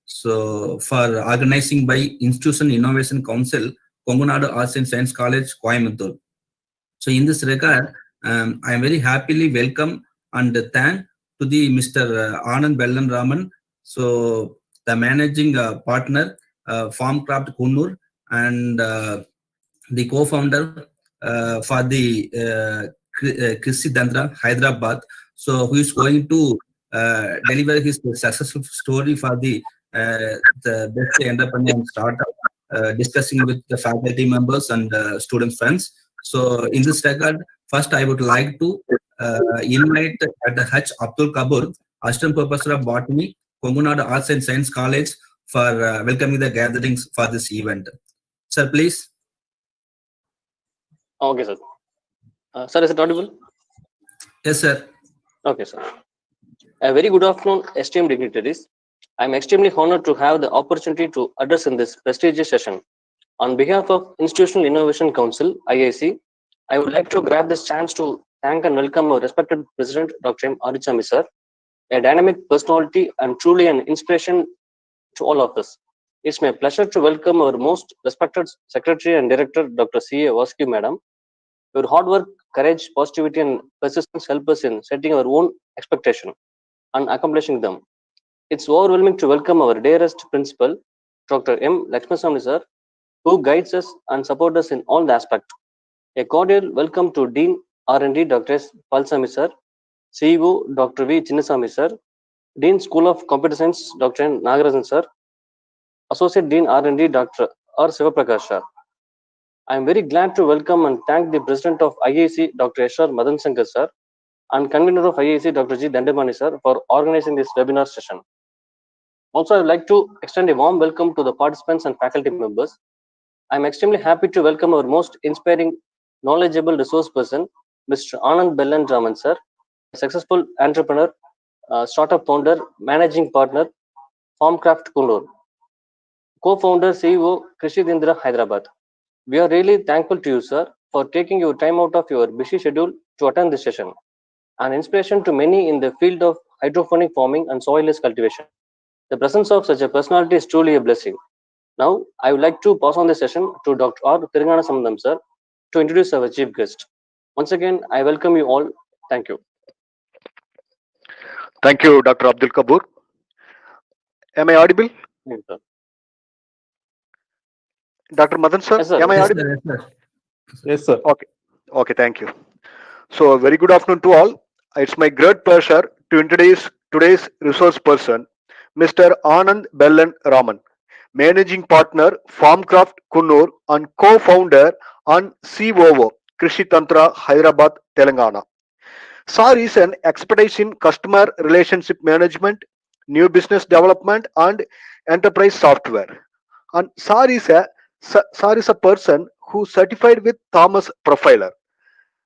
So for organizing by Institution Innovation Council, Kongunadu Arts and Science College, Coimbatore. So in this regard, I am very happily welcome and thank to the Mr. Anand Bellan Raman, so the managing partner, Farmcraft Kunnur, and the co-founder for the Krishi Dandra, Hyderabad. So who is going to deliver his successful story for the best entrepreneur and startup, discussing with the faculty members and student friends. So in this regard, first I would like to invite Dr. H. Abdul Kabur, Assistant Professor of Botany, Kongunadu Arts and Science College, for welcoming the gatherings for this event. Sir, please. Okay, sir. Sir, is it audible? Yes, sir. Okay, sir. A very good afternoon, esteemed dignitaries. I am extremely honored to have the opportunity to address in this prestigious session. On behalf of Institutional Innovation Council, IIC, I would like to grab this chance to thank and welcome our respected President, Dr. M. Arichami, sir, a dynamic personality and truly an inspiration to all of us. It's my pleasure to welcome our most respected Secretary and Director, Dr. C. A. Vascu, Madam. Your hard work, courage, positivity, and persistence help us in setting our own expectation and accomplishing them. It's overwhelming to welcome our dearest principal, Dr. M. Lakshmaswamy, sir, who guides us and supports us in all the aspects. A cordial welcome to Dean R&D, Dr. S. Palsamy, sir, CEO, Dr. V. Chinnasamy, sir, Dean School of Computer Science, Dr. N. Nagarajan, sir, Associate Dean R&D, Dr. R. Sivaprakash, sir. I am very glad to welcome and thank the President of IAC, Dr. S. R. Madan Shankar, sir, and Convener of IAC, Dr. G. Dandamani, sir, for organizing this webinar session. Also, I would like to extend a warm welcome to the participants and faculty members. I am extremely happy to welcome our most inspiring, knowledgeable resource person, Mr. Anand Bellan Raman, sir, a successful entrepreneur, startup founder, managing partner, Farmcraft Kunnur, co-founder, CEO, Krishi Dindra, Hyderabad. We are really thankful to you, sir, for taking your time out of your busy schedule to attend this session. An inspiration to many in the field of hydroponic farming and soilless cultivation. The presence of such a personality is truly a blessing. Now, I would like to pass on the session to Dr. R. Tirangana Samandam, sir, to introduce our chief guest. Once again, I welcome you all. Thank you. Thank you, Dr. Abdul Kabur. Am I audible? Thank you, sir. Dr. Madan, sir? Yes, sir. Am I Yes, audible? sir. Yes, sir. Yes, sir. Okay, thank you. So, very good afternoon to all. It's my great pleasure to introduce today's resource person, Mr. Anand Bellan Raman, Managing Partner, Farmcraft Kunnur, and co-founder and COO, Krishi Tantra, Hyderabad, Telangana. SAR is an expertise in customer relationship management, new business development, and enterprise software. And SAR is a person who certified with Thomas Profiler.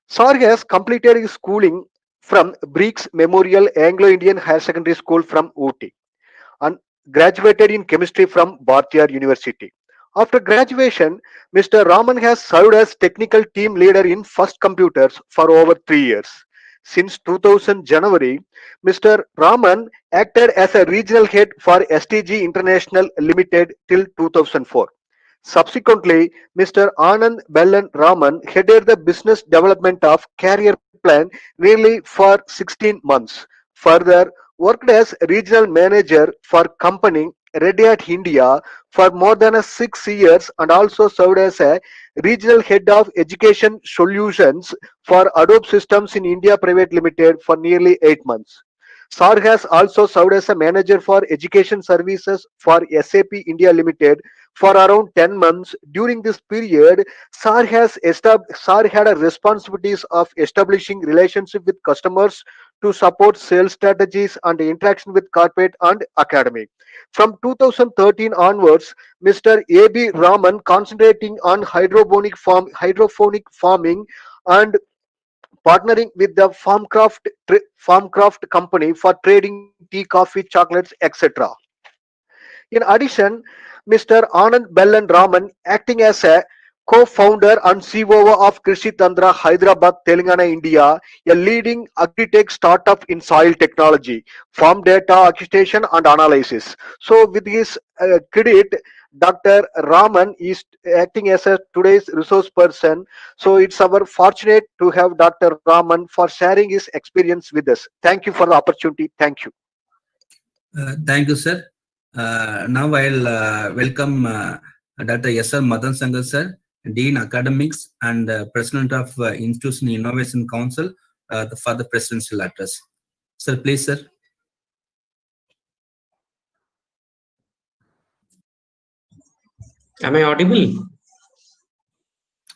SAR has completed his schooling from Breeks Memorial Anglo-Indian Higher Secondary School from Ooty and graduated in chemistry from Bhartiya University. After graduation, Mr. Raman has served as technical team leader in First Computers for over 3 years. Since 2000 January, Mr. Raman acted as a regional head for STG International Limited till 2004. Subsequently, Mr. Anand Bellan Raman headed the business development of Career Plan nearly for 16 months. Further, worked as regional manager for company Red Hat India for more than 6 years and also served as a regional head of education solutions for Adobe Systems in India Private Limited for nearly 8 months. SAR has also served as a manager for education services for SAP India Limited for around 10 months. During this period, SAR had a responsibilities of establishing relationship with customers to support sales strategies and interaction with corporate and academy. From 2013 onwards, Mr. A.B. Raman concentrating on hydroponic farming and partnering with the Farmcraft company for trading tea, coffee, chocolates, etc. In addition, Mr. Anand Bellan Raman acting as a co-founder and COO of Krishi Tandra, Hyderabad, Telangana, India, a leading agri-tech startup in soil technology, farm data acquisition and analysis. So, with his credit, Dr. Raman is acting as a today's resource person. So, it's our fortunate to have Dr. Raman for sharing his experience with us. Thank you for the opportunity. Thank you. Thank you, sir. Now I'll welcome Dr. S.R. Madan Sangar, sir, Dean Academics and President of Institution Innovation Council for the presidential address. Sir, please, sir. Am I audible?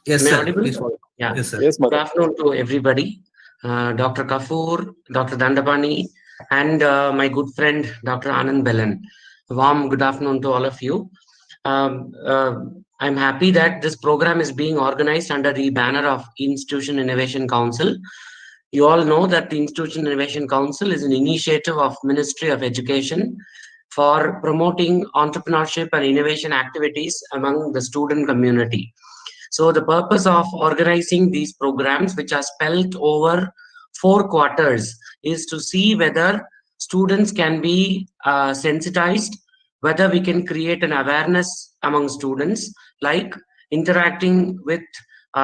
Yes, Am I sir. audible? Please. Yeah. Yes, sir. Yes, Good Madam. afternoon to everybody. Dr. Kafoor, Dr. Dandapani, and my good friend, Dr. Anand Bellan. Warm good afternoon to all of you. I'm happy that this program is being organized under the banner of Institution Innovation Council. You all know that the Institution Innovation Council is an initiative of Ministry of Education for promoting entrepreneurship and innovation activities among the student community. So the purpose of organizing these programs, which are spelled over 4 quarters, is to see whether students can be sensitized, whether we can create an awareness among students, like interacting with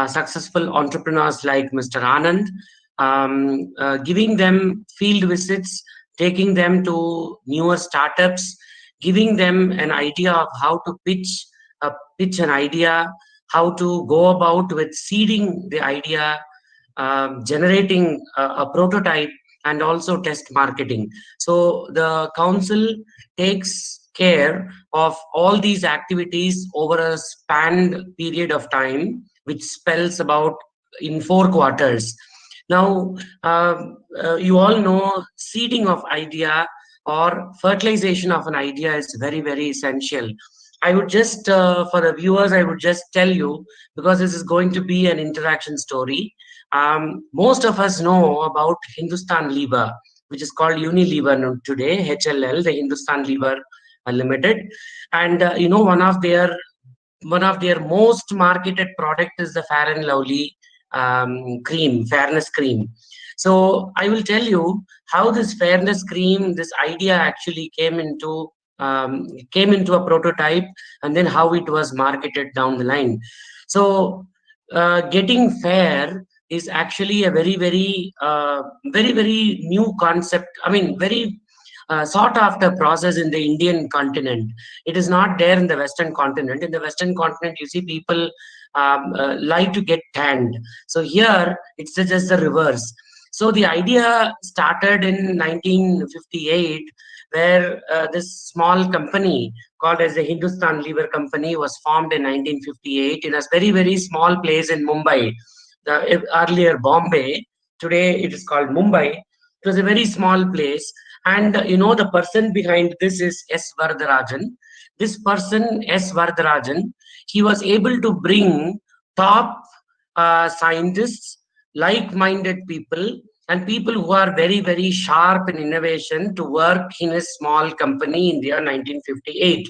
successful entrepreneurs like Mr. Anand, giving them field visits, taking them to newer startups, giving them an idea of how to pitch an idea, how to go about with seeding the idea, generating a prototype, and also test marketing. So the council takes care of all these activities over a spanned period of time, which spells about in 4 quarters. Now, you all know seeding of idea or fertilization of an idea is very, very essential. I would just, for the viewers, I would just tell you, because this is going to be an interaction story. Most of us know about Hindustan Lever, which is called Unilever today, HLL, the Hindustan Lever Limited. And, one of their most marketed product is the Fair and Lovely cream, fairness cream. So I will tell you how this fairness cream, this idea actually came into a prototype, and then how it was marketed down the line. So getting fair is actually a very, very new concept. I mean, very sought after process in the Indian continent. It is not there in the Western continent. In the Western continent, you see people like to get tanned. So here it's just the reverse. So the idea started in 1958, where this small company called as the Hindustan Lever Company was formed in 1958 in a very, very small place in Mumbai, the earlier Bombay. Today it is called Mumbai. It was a very small place. And the person behind this is S. Varadarajan. This person, S. Varadarajan, he was able to bring top scientists, like-minded people, and people who are very, very sharp in innovation to work in a small company in the year 1958.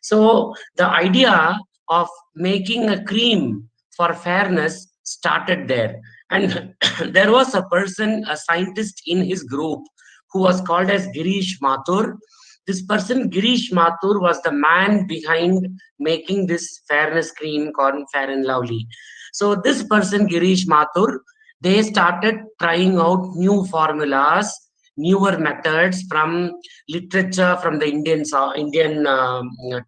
So the idea of making a cream for fairness started there. And there was a person, a scientist in his group, who was called as Girish Mathur. This person, Girish Mathur, was the man behind making this fairness cream called Fair and Lovely. So this person, Girish Mathur, they started trying out new formulas, newer methods from literature, from the Indian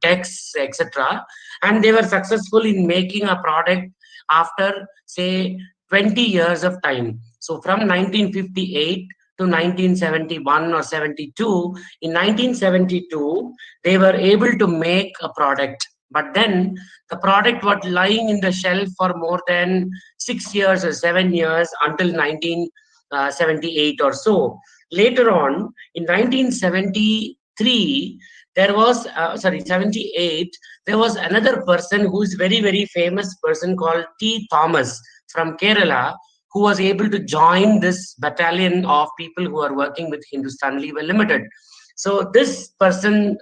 texts, etc. And they were successful in making a product after, say, 20 years of time. So from 1958 to 1971 or 72, in 1972, they were able to make a product. But then the product was lying in the shelf for more than 6 years or 7 years until 1978 or so. Later on, in 1973, there was, 78, there was another person who is very, very famous person called T. Thomas from Kerala, who was able to join this battalion of people who are working with Hindustan Lever Limited. So this person,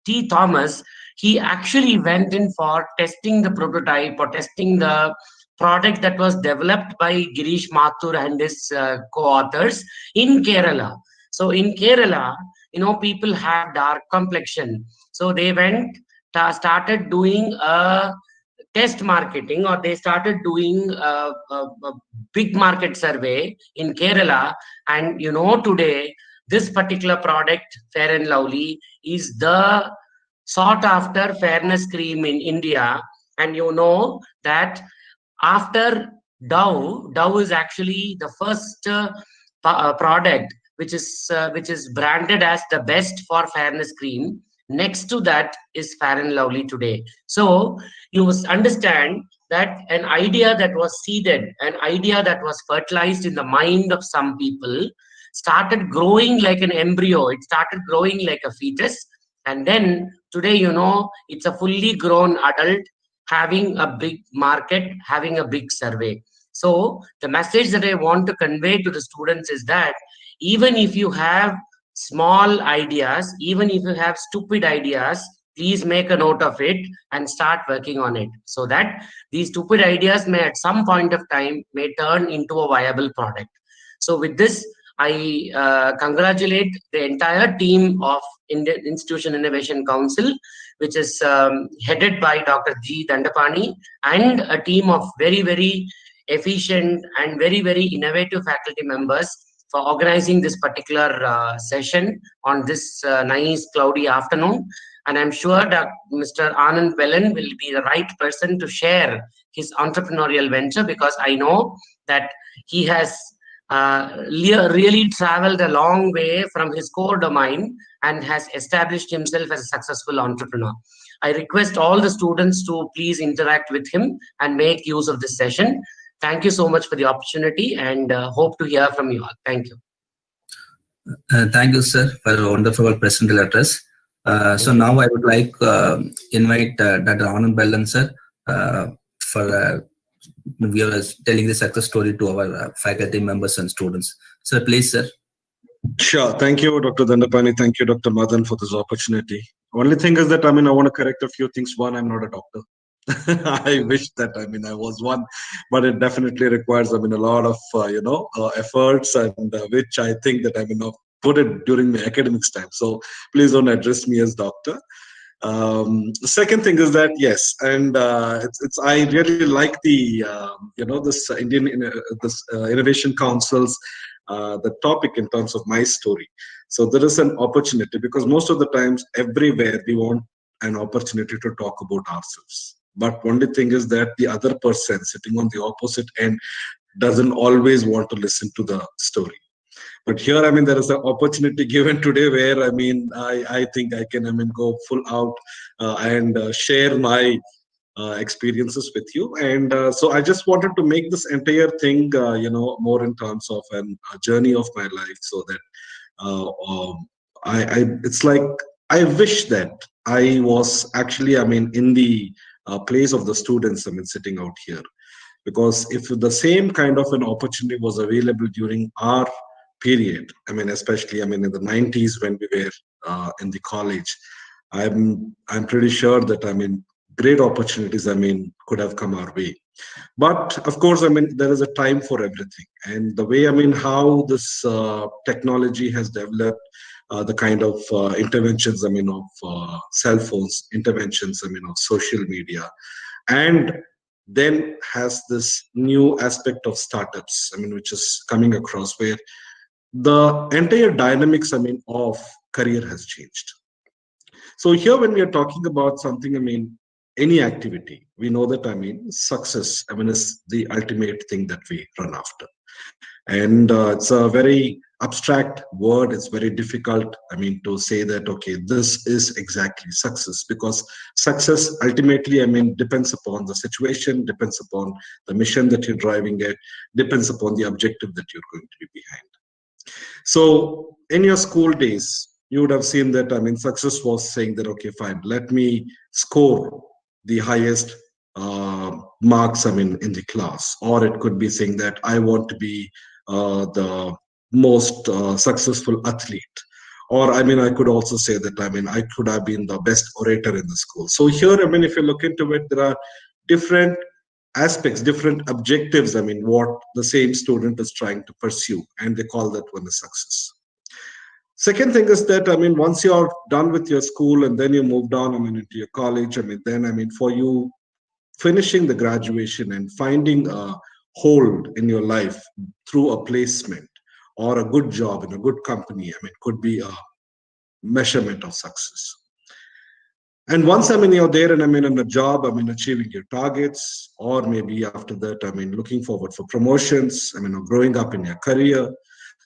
T. Thomas, he actually went in for testing the prototype or testing the product that was developed by Girish Mathur and his co-authors in Kerala. So in Kerala, people have dark complexion. So they went, started doing a test marketing, or they started doing a big market survey in Kerala. And today, this particular product, Fair and Lovely, is the sought after fairness cream in India. And that after Dove is actually the first product which is branded as the best for fairness cream. Next to that is Fair and Lovely today. So you must understand that an idea that was seeded, an idea that was fertilized in the mind of some people, started growing like an embryo. It started growing like a fetus, and then today, it's a fully grown adult having a big market, having a big survey. So the message that I want to convey to the students is that even if you have small ideas, even if you have stupid ideas, please make a note of it and start working on it, so that these stupid ideas may at some point of time may turn into a viable product. So with this, I congratulate the entire team of Indian Institution Innovation Council, which is headed by Dr. G. Dandapani, and a team of very, very efficient and very, very innovative faculty members for organizing this particular session on this nice cloudy afternoon. And I'm sure that Mr. Anand Bellan will be the right person to share his entrepreneurial venture, because I know that he has really traveled a long way from his core domain and has established himself as a successful entrepreneur. I request all the students to please interact with him and make use of this session. Thank you so much for the opportunity, and hope to hear from you all. Thank you. Thank you, sir, for a wonderful presental address. So now I would like invite Dr. Anand Bellan, sir, for we are telling the success story to our faculty members and students. So please, sir. Sure. Thank you, Dr. Dandapani. Thank you, Dr. Madan, for this opportunity. Only thing is that, I want to correct a few things. One, I'm not a doctor. I wish that, I was one, but it definitely requires, a lot of, efforts, and which I think that, I've put it during my academics time. So please don't address me as doctor. Second thing is that, yes, and I really like the this Indian Innovation Council's the topic in terms of my story. So there is an opportunity, because most of the times everywhere we want an opportunity to talk about ourselves, but only thing is that the other person sitting on the opposite end doesn't always want to listen to the story. But here, there is an opportunity given today where, I think I can, go full out and share my experiences with you. And so I just wanted to make this entire thing, more in terms of a journey of my life, so that it's like, I wish that I was actually, in the place of the students, sitting out here. Because if the same kind of an opportunity was available during our period, especially, in the 90s when we were in the college, I'm pretty sure that, great opportunities, could have come our way. But of course, there is a time for everything. And the way, how this technology has developed, the kind of interventions, of cell phones, interventions, of social media, and then has this new aspect of startups, which is coming across, where the entire dynamics, of career has changed. So here, when we are talking about something, any activity, we know that, success, is the ultimate thing that we run after. And it's a very abstract word. It's very difficult, to say that, okay, this is exactly success, because success ultimately, depends upon the situation, depends upon the mission that you're driving at, depends upon the objective that you're going to be behind. So in your school days, you would have seen that, success was saying that, okay, fine, let me score the highest marks, in the class. Or it could be saying that I want to be the most successful athlete. Or I mean, I could also say that I mean, I could have been the best orator in the school. So here, I mean, if you look into it, there are different aspects, different objectives, I mean, what the same student is trying to pursue, and they call that one a success. Second thing is that, I mean, once you're done with your school and then you moved on, I mean, into your college, I mean, then, I mean, for you finishing the graduation and finding a hold in your life through a placement or a good job in a good company, I mean, could be a measurement of success. And once I mean you're there and I mean in a job, I mean achieving your targets, or maybe after that, I mean looking forward for promotions, I mean or growing up in your career.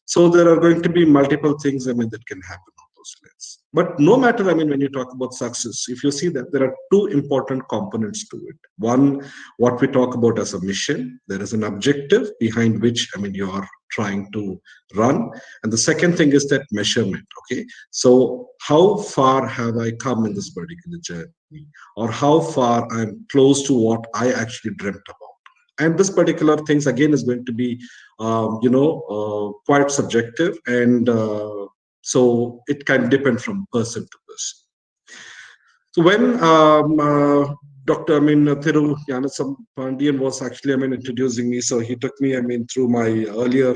So there are going to be multiple things I mean that can happen on those lines. But no matter, I mean, when you talk about success, if you see that there are two important components to it. One, what we talk about as a mission, there is an objective behind which I mean you are trying to run. And the second thing is that measurement. Okay. So how far have I come in this particular journey? Or how far I'm close to what I actually dreamt about? And this particular things again is going to be quite subjective, and so it can depend from person to person. So when Dr. I mean Thiru Yanasam Pandian was actually I mean introducing me, so he took me I mean through my earlier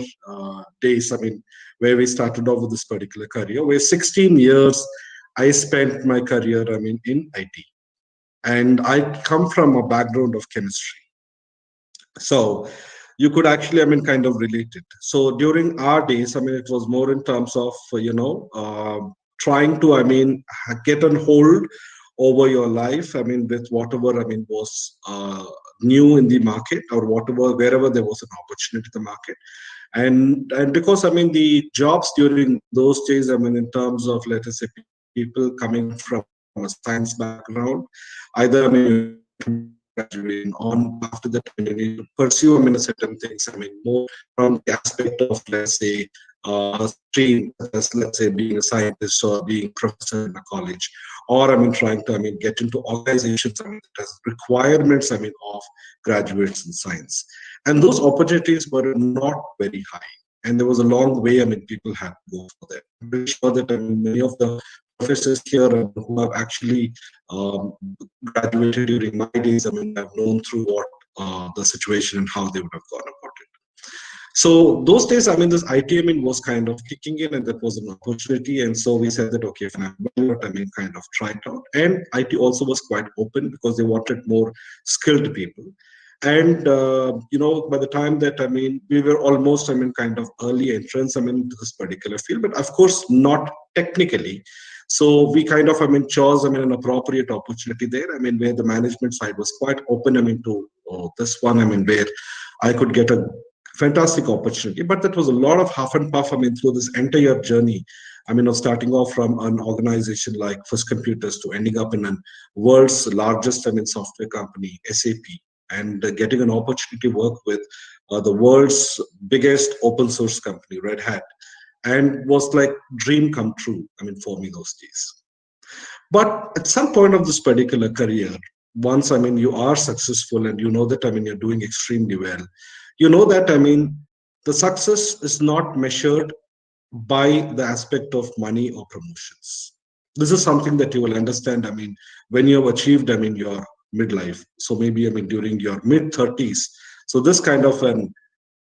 days, I mean where we started off with this particular career, where 16 years I spent my career I mean in IT, and I come from a background of chemistry. So you could actually, I mean, kind of relate it. So during our days, I mean, it was more in terms of, trying to, I mean, get on hold over your life. I mean, with whatever, I mean, was new in the market, or whatever, wherever there was an opportunity in the market. And because, I mean, the jobs during those days, I mean, in terms of, let us say, people coming from a science background, either, I mean, graduating on after that, I mean, you need to pursue I mean certain things, I mean more from the aspect of, let's say, a stream as, let's say, being a scientist or being professor in a college, or I mean trying to I mean get into organizations I mean that has requirements I mean of graduates in science. And those opportunities were not very high, and there was a long way I mean people had to go for that. I'm pretty sure that I mean many of the professors here who have actually graduated during my days, I mean, I've known through what the situation and how they would have gone about it. So those days, I mean, this IT, I mean, was kind of kicking in, and that was an opportunity. And so we said that, okay, fine, why not, I mean, kind of try it out. And IT also was quite open because they wanted more skilled people. And, by the time that, I mean, we were almost, I mean, kind of early entrants, I mean, into this particular field, but of course, not technically. So we kind of, I mean, chose, I mean, an appropriate opportunity there. I mean, where the management side was quite open, I mean, to this one, I mean, where I could get a fantastic opportunity. But that was a lot of half and puff, I mean, through this entire journey. I mean, of starting off from an organization like First Computers to ending up in a world's largest, I mean, software company, SAP, and getting an opportunity to work with the world's biggest open source company, Red Hat. And was like dream come true, I mean, for me those days. But at some point of this particular career, once, I mean, you are successful and you know that, I mean, you're doing extremely well, you know that, I mean, the success is not measured by the aspect of money or promotions. This is something that you will understand, I mean, when you have achieved, I mean, your midlife. So maybe, I mean, during your mid-30s. So this kind of an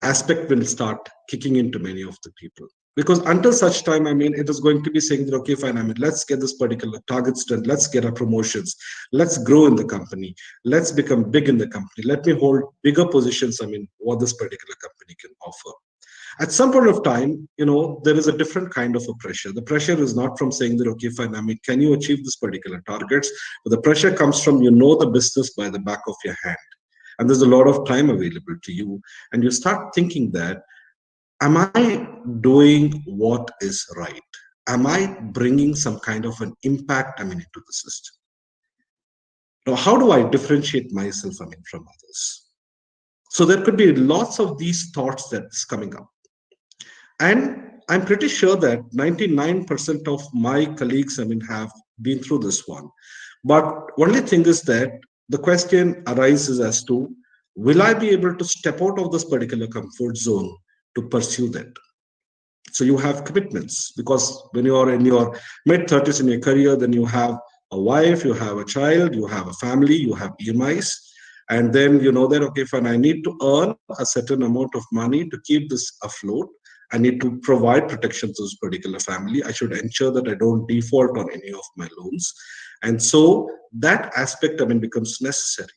aspect will start kicking into many of the people. Because until such time, I mean, it is going to be saying that, okay, fine, I mean, let's get this particular targets done, let's get our promotions, let's grow in the company, let's become big in the company, let me hold bigger positions, I mean, what this particular company can offer. At some point of time, there is a different kind of a pressure. The pressure is not from saying that, okay, fine, I mean, can you achieve this particular targets? But the pressure comes from, the business by the back of your hand. And there's a lot of time available to you. And you start thinking that, am I doing what is right? Am I bringing some kind of an impact, I mean, into the system? Now, how do I differentiate myself, I mean, from others? So there could be lots of these thoughts that's coming up. And I'm pretty sure that 99% of my colleagues, I mean, have been through this one. But only thing is that the question arises as to, will I be able to step out of this particular comfort zone to pursue that? So you have commitments, because when you are in your mid-30s in your career, then you have a wife, you have a child, you have a family, you have EMIs, and then you know that, okay, fine, I need to earn a certain amount of money to keep this afloat. I need to provide protection to this particular family. I should ensure that I don't default on any of my loans. And so that aspect, I mean, becomes necessary.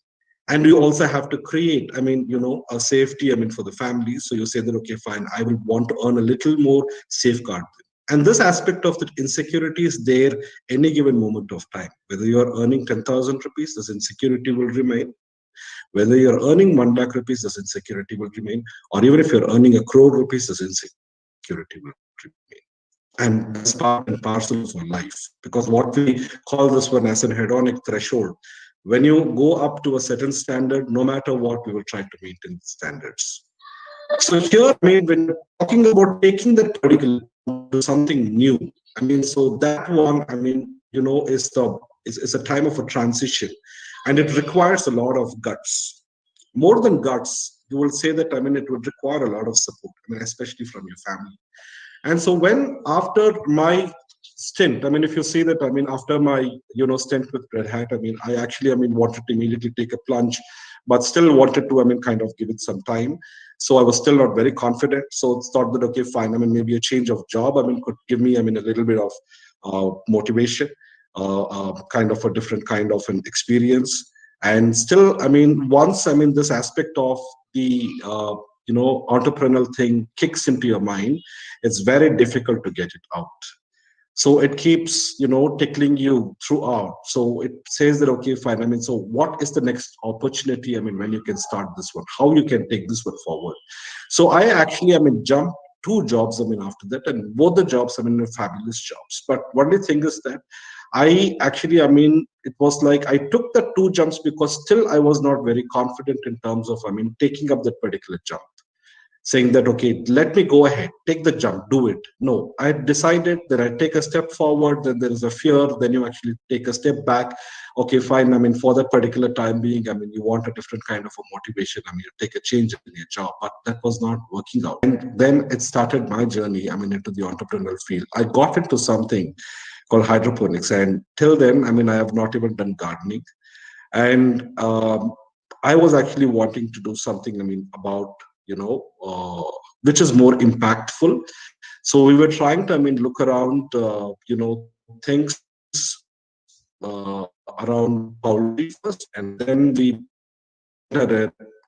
And you also have to create, I mean, a safety, I mean, for the family. So you say that, okay, fine, I will want to earn a little more, safeguard them. And this aspect of the insecurity is there any given moment of time. Whether you are earning 10,000 rupees, this insecurity will remain. Whether you're earning 1 lakh rupees, this insecurity will remain. Or even if you're earning 1 crore rupees, this insecurity will remain. And that's part and parcel of our life. Because what we call this one as an hedonic threshold, when you go up to a certain standard, no matter what, we will try to maintain standards. So here, I mean, when you're talking about taking that particular to something new, I mean, so that one, I mean, is a time of a transition, and it requires a lot of guts. More than guts, you will say that, I mean, it would require a lot of support, I mean, especially from your family. And so when after my stint, I mean, if you see that, I mean, after my, stint with Red Hat, I mean, I actually, I mean, wanted to immediately take a plunge, but still wanted to, I mean, kind of give it some time. So I was still not very confident. So it's thought that, okay, fine, I mean, maybe a change of job, I mean, could give me, I mean, a little bit of motivation, kind of a different kind of an experience. And still, I mean, once, I mean, this aspect of the, entrepreneurial thing kicks into your mind, it's very difficult to get it out. So it keeps, tickling you throughout. So it says that, okay, fine. I mean, so what is the next opportunity? I mean, when you can start this one, how you can take this one forward. So I actually, I mean, jumped 2 jobs, I mean, after that, and both the jobs, I mean, were fabulous jobs. But only thing is that I actually, I mean, it was like I took the 2 jumps because still I was not very confident in terms of, I mean, taking up that particular jump, saying that, okay, let me go ahead, take the jump, do it. No, I decided that I take a step forward, then there is a fear, then you actually take a step back. Okay, fine. I mean, for that particular time being, I mean, you want a different kind of a motivation. I mean, you take a change in your job, but that was not working out. And then it started my journey, I mean, into the entrepreneurial field. I got into something called hydroponics. And till then, I mean, I have not even done gardening. And I was actually wanting to do something, I mean, about, which is more impactful. So we were trying to, I mean, look around, things around poultry first, and then we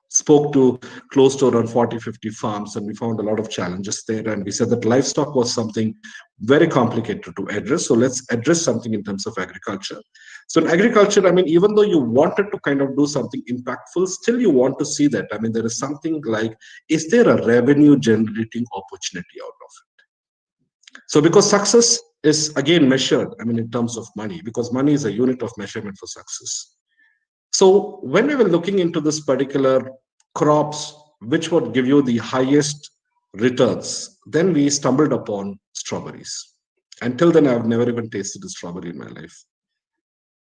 spoke to close to around 40-50 farms, and we found a lot of challenges there. And we said that livestock was something very complicated to address. So let's address something in terms of agriculture. So in agriculture, I mean, even though you wanted to kind of do something impactful, still you want to see that, I mean, there is something like, is there a revenue generating opportunity out of it? So because success is again measured, I mean, in terms of money, because money is a unit of measurement for success. So when we were looking into this particular crops, which would give you the highest returns, then we stumbled upon strawberries. Until then, I've never even tasted a strawberry in my life.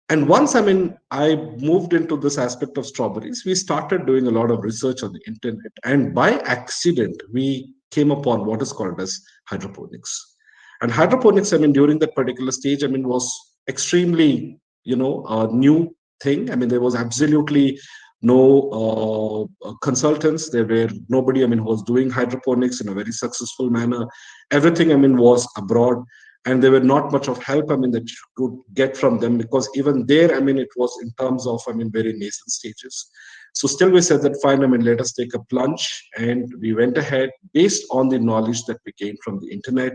And once, I mean, I moved into this aspect of strawberries, we started doing a lot of research on the internet. And by accident, we came upon what is called as hydroponics. And hydroponics, I mean, during that particular stage, I mean, was extremely, a new thing. I mean, there was absolutely no consultants. There were nobody, I mean, who was doing hydroponics in a very successful manner. Everything, I mean, was abroad. And there were not much of help, I mean, that you could get from them, because even there, I mean, it was in terms of, I mean, very nascent stages. So still we said that, fine, I mean, let us take a plunge. And we went ahead based on the knowledge that we gained from the internet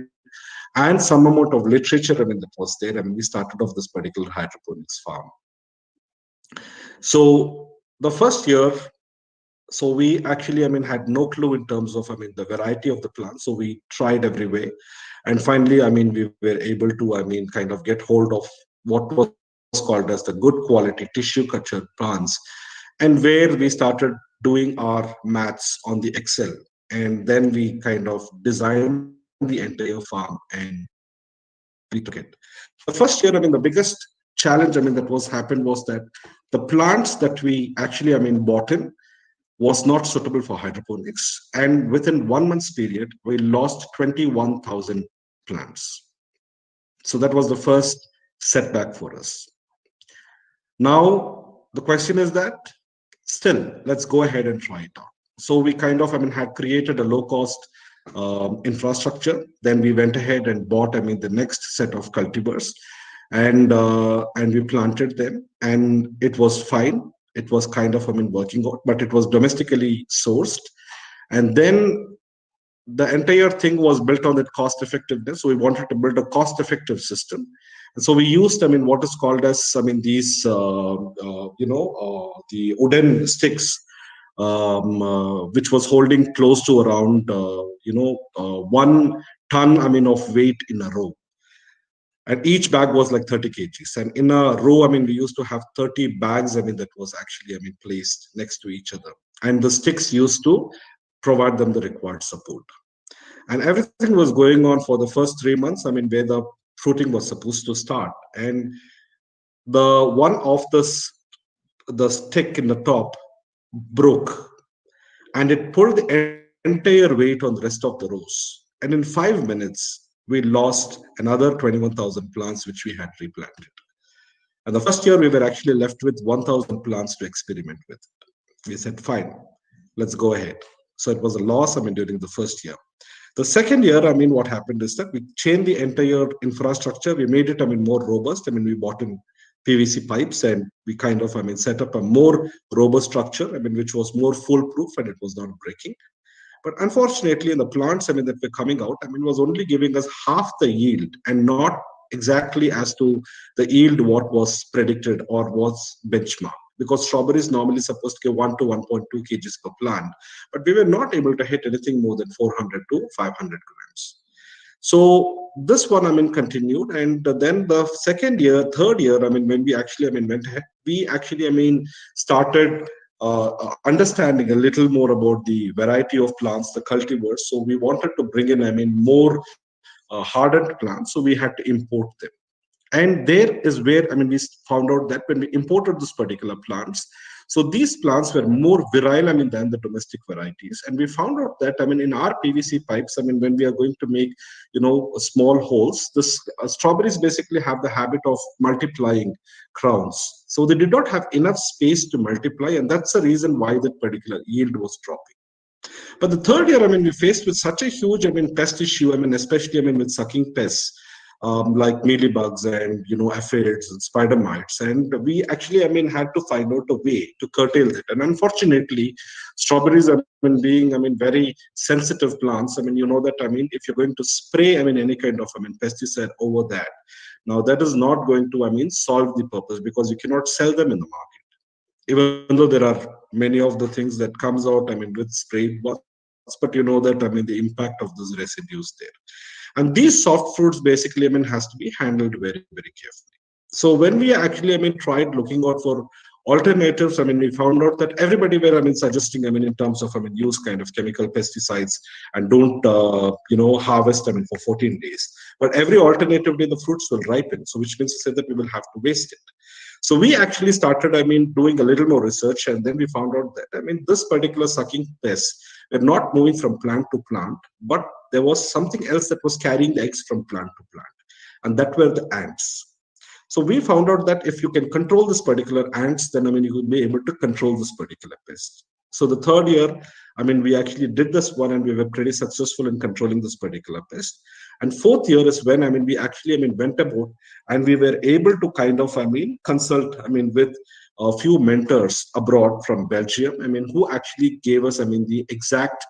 and some amount of literature, I mean, that was there. I mean, we started off this particular hydroponics farm. So the first year, so we actually, I mean, had no clue in terms of, I mean, the variety of the plants. So we tried every way. And finally, I mean, we were able to, I mean, kind of get hold of what was called as the good quality tissue culture plants, and where we started doing our maths on the Excel. And then we kind of designed the entire farm and we took it. The first year, I mean, the biggest challenge, I mean, that was happened was that the plants that we actually, I mean, bought in was not suitable for hydroponics. And within 1 month's period, we lost 21,000 plants. So that was the first setback for us. Now, the question is that still, let's go ahead and try it out. So we kind of, had created a low cost infrastructure. Then we went ahead and bought, the next set of cultivars, and we planted them, and it was fine. It was kind of, working out, but it was domestically sourced. And then the entire thing was built on that cost effectiveness. So we wanted to build a cost effective system. And so we used, what is called as, these, the wooden sticks, which was holding close to around, 1 ton, of weight in a row. And each bag was like 30 kgs. And in a row, we used to have 30 bags, that was actually, placed next to each other. And the sticks used to provide them the required support. And everything was going on for the first 3 months, where the fruiting was supposed to start. And the one of the stick in the top broke, and it pulled the entire weight on the rest of the rows. And in 5 minutes, we lost another 21,000 plants, which we had replanted. And the first year, we were actually left with 1,000 plants to experiment with. We said, fine, let's go ahead. So it was a loss, during the first year. The second year, what happened is that we changed the entire infrastructure. We made it, more robust. We bought in PVC pipes, and we kind of, set up a more robust structure, which was more foolproof, and it was not breaking. But unfortunately, in the plants, that were coming out, was only giving us half the yield, and not exactly as to the yield what was predicted or was benchmarked. Because strawberry is normally supposed to give 1 to 1.2 kgs per plant, but we were not able to hit anything more than 400 to 500 grams. So this one, continued. And then the second year, third year, when we actually, went ahead, we actually, started understanding a little more about the variety of plants, the cultivars. So we wanted to bring in, more hardened plants. So we had to import them. And there is where, we found out that when we imported this particular plants, so these plants were more virile, than the domestic varieties. And we found out that, in our PVC pipes, when we are going to make, small holes, this strawberries basically have the habit of multiplying crowns. So they did not have enough space to multiply. And that's the reason why that particular yield was dropping. But the third year, we faced with such a huge, pest issue, especially, with sucking pests. Like mealybugs and aphids and spider mites, and we actually had to find out a way to curtail it. And unfortunately, strawberries being very sensitive plants. You know that if you're going to spray any kind of pesticide over that, now that is not going to solve the purpose, because you cannot sell them in the market, even though there are many of the things that comes out with spray bots, but you know that the impact of those residues there. And these soft fruits basically, has to be handled very, very carefully. So when we actually, tried looking out for alternatives, we found out that everybody were, suggesting, in terms of, use kind of chemical pesticides and don't, harvest, for 14 days. But every alternatively, the fruits will ripen. So which means to say that we will have to waste it. So we actually started, doing a little more research, and then we found out that, this particular sucking pests were not moving from plant to plant, but there was something else that was carrying the eggs from plant to plant, and that were the ants. So we found out that if you can control this particular ants, then you will be able to control this particular pest. So the third year, we actually did this one, and we were pretty successful in controlling this particular pest. And fourth year is when we actually went about, and we were able to kind of consult with a few mentors abroad from Belgium, who actually gave us the exact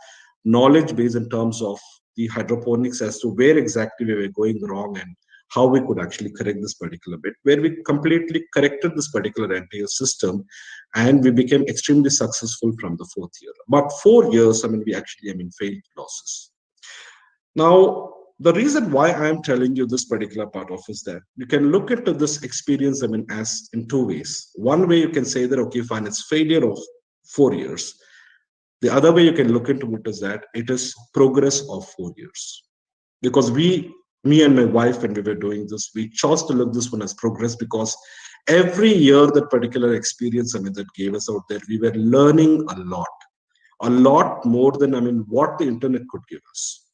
knowledge base in terms of the hydroponics as to where exactly we were going wrong and how we could actually correct this particular bit, where we completely corrected this particular entire system, and we became extremely successful from the fourth year. But 4 years, we actually failed losses. Now, the reason why I am telling you this particular part of is that you can look into this experience, as in 2 ways. One way you can say that, okay, fine, it's failure of 4 years. The other way you can look into it is that it is progress of 4 years. Because me and my wife, when we were doing this, we chose to look this one as progress, because every year that particular experience that gave us out there, we were learning a lot. a lot more than, what the internet could give us.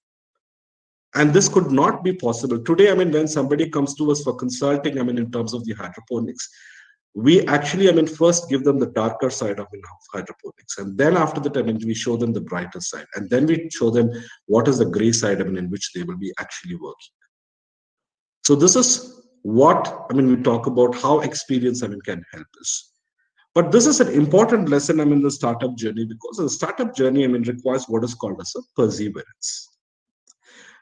And this could not be possible. Today, when somebody comes to us for consulting, in terms of the hydroponics, we actually, first give them the darker side of hydroponics. And then after that, we show them the brighter side. And then we show them what is the gray side, in which they will be actually working. So this is what, we talk about how experience, can help us. But this is an important lesson, in the startup journey, because the startup journey, requires what is called as a perseverance.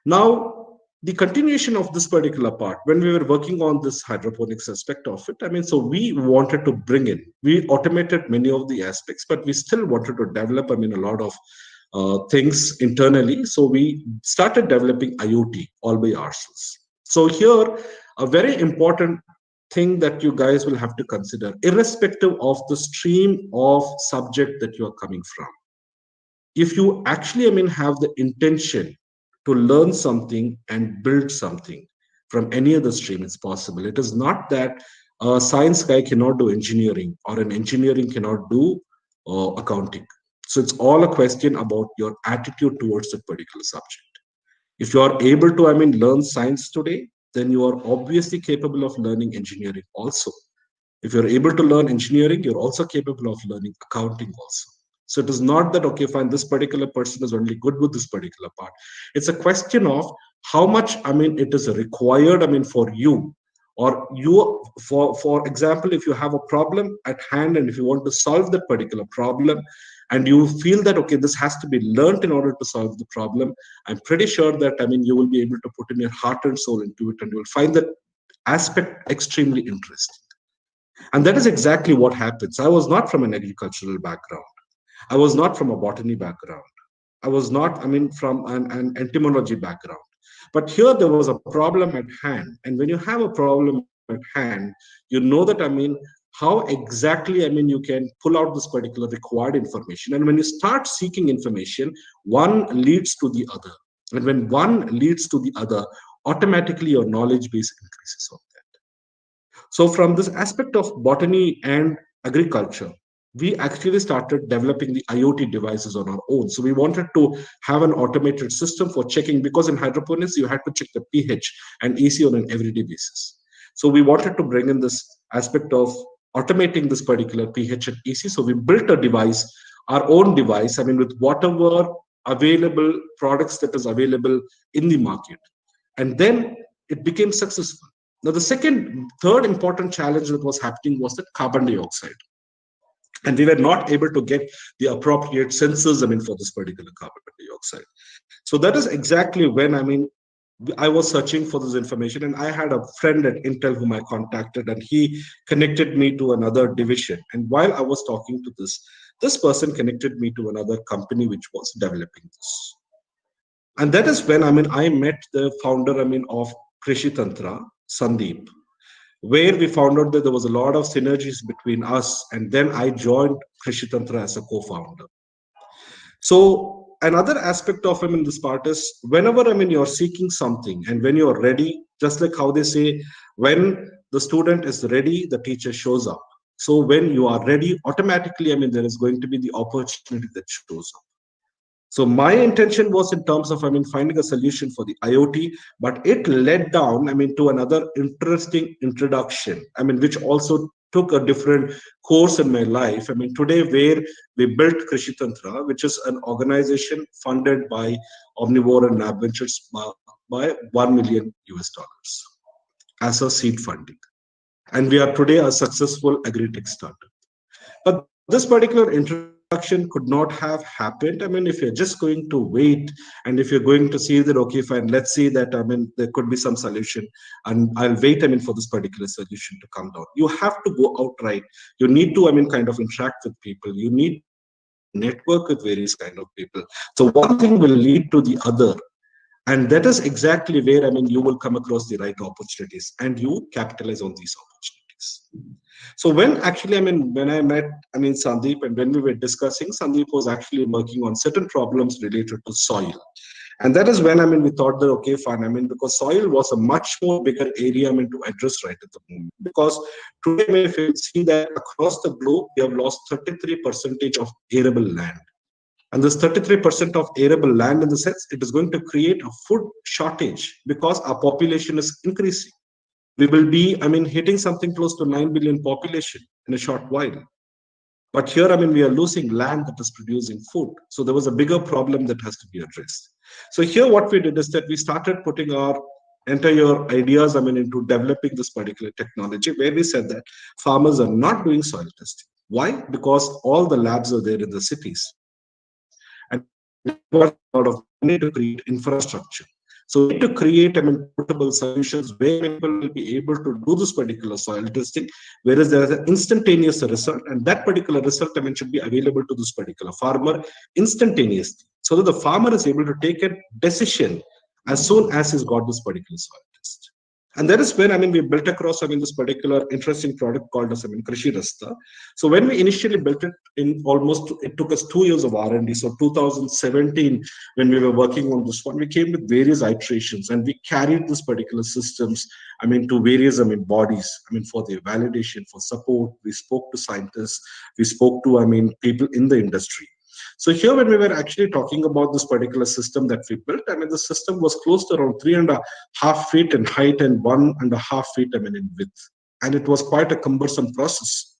Now, the continuation of this particular part, when we were working on this hydroponics aspect of it, so we wanted to bring in, we automated many of the aspects, but we still wanted to develop, a lot of things internally. So we started developing IoT all by ourselves. So here, a very important thing that you guys will have to consider, irrespective of the stream of subject that you are coming from. If you actually, have the intention to learn something and build something from any other stream, it's possible. It is not that a science guy cannot do engineering or an engineering cannot do accounting. So it's all a question about your attitude towards that particular subject. If you are able to, learn science today, then you are obviously capable of learning engineering also. If you're able to learn engineering, you're also capable of learning accounting also. So it is not that, okay, fine, this particular person is only good with this particular part. It's a question of how much, it is required, for you, or you, for example, if you have a problem at hand and if you want to solve that particular problem and you feel that, okay, this has to be learned in order to solve the problem, I'm pretty sure that, you will be able to put in your heart and soul into it and you will find that aspect extremely interesting. And that is exactly what happens. I was not from an agricultural background. I was not from a botany background. I was not, from an entomology background. But here there was a problem at hand. And when you have a problem at hand, you know that, how exactly, you can pull out this particular required information. And when you start seeking information, one leads to the other. And when one leads to the other, automatically your knowledge base increases on that. So from this aspect of botany and agriculture, we actually started developing the IoT devices on our own. So we wanted to have an automated system for checking, because in hydroponics, you had to check the pH and AC on an everyday basis. So we wanted to bring in this aspect of automating this particular pH and AC. So we built a device, our own device, with whatever available products that is available in the market. And then it became successful. Now, the third important challenge that was happening was the carbon dioxide. And we were not able to get the appropriate sensors, for this particular carbon dioxide. So that is exactly when, I was searching for this information, and I had a friend at Intel whom I contacted, and he connected me to another division. And while I was talking to this person connected me to another company which was developing this. And that is when, I met the founder, of Krishi Tantra, Sandeep, where we found out that there was a lot of synergies between us. And then I joined Krishi Tantra as a co-founder. So another aspect of this part is, whenever you're seeking something and when you're ready, just like how they say, when the student is ready, the teacher shows up. So when you are ready, automatically, there is going to be the opportunity that shows up. So my intention was in terms of, finding a solution for the IoT, but it led down, to another interesting introduction, which also took a different course in my life. Today, where we built Krishi Tantra, which is an organization funded by Omnivore and Lab Ventures by $1 million as a seed funding. And we are today a successful agri-tech startup. But this particular introduction could not have happened. If you're just going to wait and if you're going to see that, okay, fine, let's see that, there could be some solution and I'll wait, for this particular solution to come down. You have to go outright. You need to, kind of interact with people. You need to network with various kind of people. So one thing will lead to the other. And that is exactly where, you will come across the right opportunities and you capitalize on these opportunities. So when actually, when I met, Sandeep, and when we were discussing, Sandeep was actually working on certain problems related to soil. And that is when, we thought that, okay, fine, because soil was a much more bigger area, to address right at the moment. Because today, if you see that across the globe, we have lost 33% of arable land. And this 33% of arable land, in the sense, it is going to create a food shortage because our population is increasing. We will be, hitting something close to 9 billion population in a short while. But here, we are losing land that is producing food. So there was a bigger problem that has to be addressed. So here, what we did is that we started putting our entire ideas, into developing this particular technology, where we said that farmers are not doing soil testing. Why? Because all the labs are there in the cities. And it requires a lot of money to create infrastructure. So we need to create, portable solutions where people will be able to do this particular soil testing, whereas there is an instantaneous result, and that particular result, should be available to this particular farmer instantaneously, so that the farmer is able to take a decision as soon as he's got this particular soil test. And that is when, we built across, this particular interesting product called as, Krishi Rasta. So when we initially built it, it took us 2 years of R&D. So 2017, when we were working on this one, we came with various iterations, and we carried this particular systems, to various, bodies, for their validation, for support. We spoke to scientists, we spoke to, people in the industry. So here, when we were actually talking about this particular system that we built, the system was close to around 3.5 feet in height and 1.5 feet, in width. And it was quite a cumbersome process.